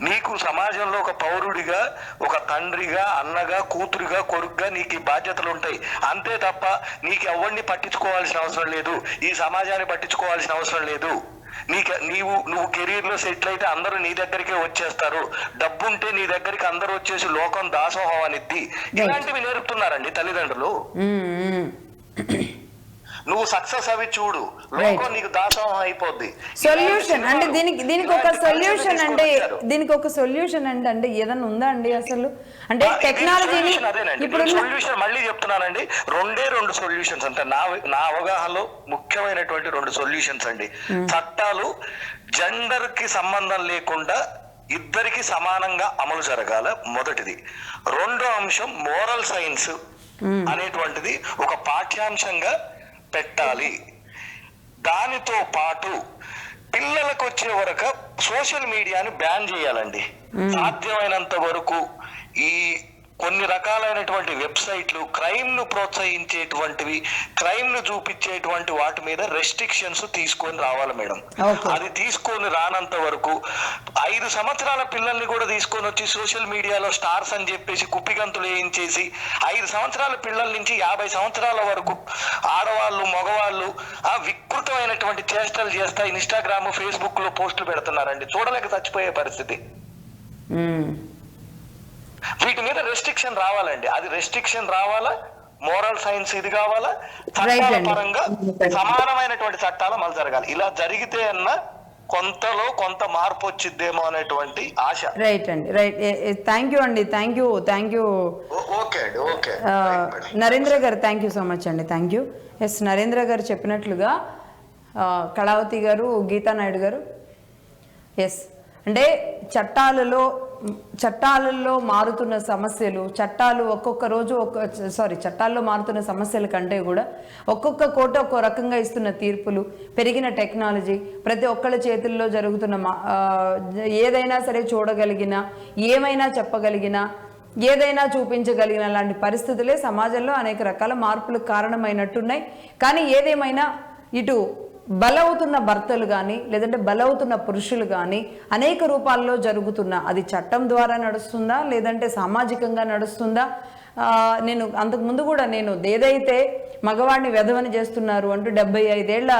నీకు సమాజంలో ఒక పౌరుడిగా, ఒక తండ్రిగా, అన్నగా, కూతురిగా, కొడుకుగా నీకు ఈ బాధ్యతలు ఉంటాయి. అంతే తప్ప నీకు ఎవరిని పట్టించుకోవాల్సిన అవసరం లేదు, ఈ సమాజాన్ని పట్టించుకోవాల్సిన అవసరం లేదు. నువ్వు కెరీర్ లో సెటిల్ అయితే అందరూ నీ దగ్గరికే వచ్చేస్తారు, డబ్బుంటే నీ దగ్గరికి అందరూ వచ్చేసి లోకం దాసోహం అనిద్ది. ఇలాంటివి నేర్పుతున్నారండి తల్లిదండ్రులు. నువ్వు సక్సెస్ అవి చూడు, లోకం నీకు దాసోహం అయిపోద్ది. సొల్యూషన్ అంటే దీనికి ఒక సొల్యూషన్ అంటే ఏదన్నా ఉందా అండి అసలు? అంటే టెక్నాలజీని ఇప్పుడు సొల్యూషన్ మళ్ళీ చెప్తున్నానండి, రెండు సొల్యూషన్స్ అంటే నా అవగాహనలో ముఖ్యమైనటువంటి 2 సొల్యూషన్స్ అండి. చట్టాలు జెండర్ కి సంబంధం లేకుండా ఇద్దరికి సమానంగా అమలు జరగాల, మొదటిది. రెండో అంశం మోరల్ సైన్స్ అనేటువంటిది ఒక పాఠ్యాంశంగా పెట్టాలి. దానితో పాటు పిల్లలకు వచ్చే వరకు సోషల్ మీడియాని బ్యాన్ చేయాలండి. సాధ్యమైనంత వరకు ఈ కొన్ని రకాలైనటువంటి వెబ్సైట్లు క్రైమ్ ను ప్రోత్సహించేటువంటివి, క్రైమ్ ను చూపించేటువంటి వాటి మీద రెస్ట్రిక్షన్స్ తీసుకొని రావాలి మేడం. అది తీసుకొని రానంత వరకు 5 సంవత్సరాల పిల్లల్ని కూడా తీసుకొని వచ్చి సోషల్ మీడియాలో స్టార్స్ అని చెప్పేసి కుప్పిగంతులు వేయించేసి 5 సంవత్సరాల పిల్లల నుంచి 50 సంవత్సరాల వరకు ఆడవాళ్ళు, మగవాళ్ళు వికృతమైనటువంటి చేష్టలు చేస్తా ఇన్స్టాగ్రామ్, ఫేస్బుక్ లో పోస్టులు పెడుతున్నారండి. చూడలేక చచ్చిపోయే పరిస్థితి. వీటి మీద రెస్ట్రిక్షన్ రావాలండి. అది రెస్ట్రిక్షన్ రావాలా, మోరల్ సైన్స్ ఇది కావాలా, చట్టాల పరంగా సమానమైనటువంటి చట్టాలు అమలు జరగాలి. ఇలా జరిగితే అన్న కొంత మార్పు వచ్చిద్దేమో అనేటువంటి ఆశ. రైట్ అండి, రైట్. థ్యాంక్ యూ అండి, థ్యాంక్ యూ. ఓకే అండి, ఓకే నరేంద్ర గారు, థ్యాంక్ యూ సో మచ్ అండి, థ్యాంక్ యూ. ఎస్, నరేంద్ర గారు చెప్పినట్లుగా కళావతి గారు, గీతా నాయుడు గారు, ఎస్, అంటే చట్టాలలో మారుతున్న సమస్యలు, చట్టాల్లో మారుతున్న సమస్యల కంటే కూడా ఒక్కొక్క కోట ఒక్కో రకంగా ఇస్తున్న తీర్పులు, పెరిగిన టెక్నాలజీ, ప్రతి ఒక్కళ్ళ చేతుల్లో జరుగుతున్న ఏదైనా సరే చూడగలిగిన, ఏమైనా చెప్పగలిగిన, ఏదైనా చూపించగలిగిన లాంటి పరిస్థితులే సమాజంలో అనేక రకాల మార్పులకు కారణమైనట్టున్నాయి. కానీ ఏదేమైనా ఇటు బలవుతున్న భర్తలు కానీ, లేదంటే బలవుతున్న పురుషులు కానీ అనేక రూపాల్లో జరుగుతున్న, అది చట్టం ద్వారా నడుస్తుందా లేదంటే సామాజికంగా నడుస్తుందా? నేను అంతకుముందు కూడా ఏదైతే మగవాడిని వెధవని చేస్తున్నారు అంటూ 75 ఏళ్ల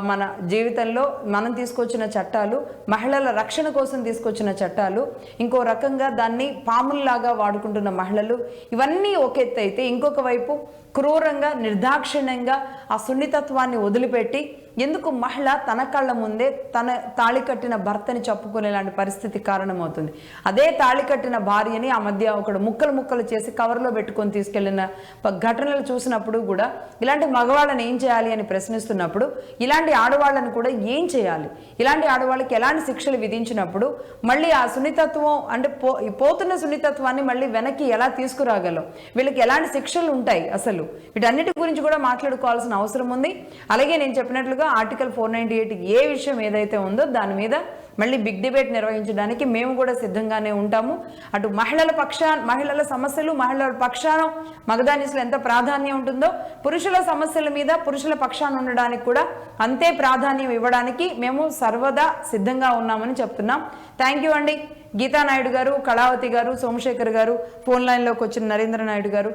మన జీవితంలో మనం తీసుకొచ్చిన చట్టాలు, మహిళల రక్షణ కోసం తీసుకొచ్చిన చట్టాలు, ఇంకో రకంగా దాన్ని పాముల్లాగా వాడుకుంటున్న మహిళలు, ఇవన్నీ ఒక ఎత్తు అయితే, ఇంకొక వైపు క్రూరంగా, నిర్దాక్షిణ్యంగా ఆ సున్నితత్వాన్ని వదిలిపెట్టి ఎందుకు మహిళ తన కళ్ళ ముందే తన తాళి కట్టిన భర్తని చెప్పుకునేలాంటి పరిస్థితి కారణమవుతుంది. అదే తాళి కట్టిన భార్యని ఆ మధ్య ఒకడు ముక్కలు చేసి కవర్లో పెట్టుకొని తీసుకెళ్లిన ఘటనలు చూసినప్పుడు కూడా ఇలాంటి మగవాళ్ళని ఏం చేయాలి అని ప్రశ్నిస్తున్నప్పుడు, ఇలాంటి ఆడవాళ్ళని కూడా ఏం చేయాలి, ఇలాంటి ఆడవాళ్ళకి ఎలాంటి శిక్షలు విధించినప్పుడు మళ్ళీ ఆ సున్నితత్వం అంటే పోతున్న సున్నితత్వాన్ని మళ్ళీ వెనక్కి ఎలా తీసుకురాగలం, వీళ్ళకి ఎలాంటి శిక్షలు ఉంటాయి, అసలు వీటన్నిటి గురించి కూడా మాట్లాడుకోవాల్సిన అవసరం ఉంది. అలాగే నేను చెప్పినట్లుగా ఆర్టికల్ 498 ఏ విషయం ఏదైతే ఉందో దాని మీద మళ్ళీ బిగ్ డిబేట్ నిర్వహించడానికి మేము కూడా సిద్ధంగానే ఉంటాము. అటు మహిళల సమస్యలు, మహిళల పక్షాన మగదానిసులు ఎంత ప్రాధాన్యం ఉంటుందో, పురుషుల సమస్యల మీద పురుషుల పక్షాన ఉండడానికి కూడా అంతే ప్రాధాన్యం ఇవ్వడానికి మేము సర్వదా సిద్ధంగా ఉన్నామని చెప్తున్నాం. థ్యాంక్ యూ అండి. గీతా నాయుడు గారు, కళావతి గారు, సోమశేఖర్ గారు, ఫోన్ లైన్లోకి వచ్చిన నరేంద్ర నాయుడు గారు,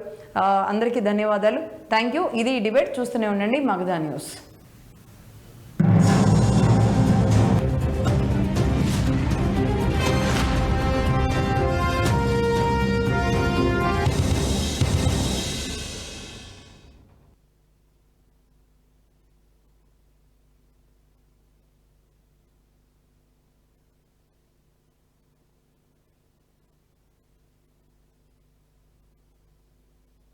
అందరికీ ధన్యవాదాలు. Thank you. ఇది డిబేట్. చూస్తూనే ఉండండి మగధా న్యూస్.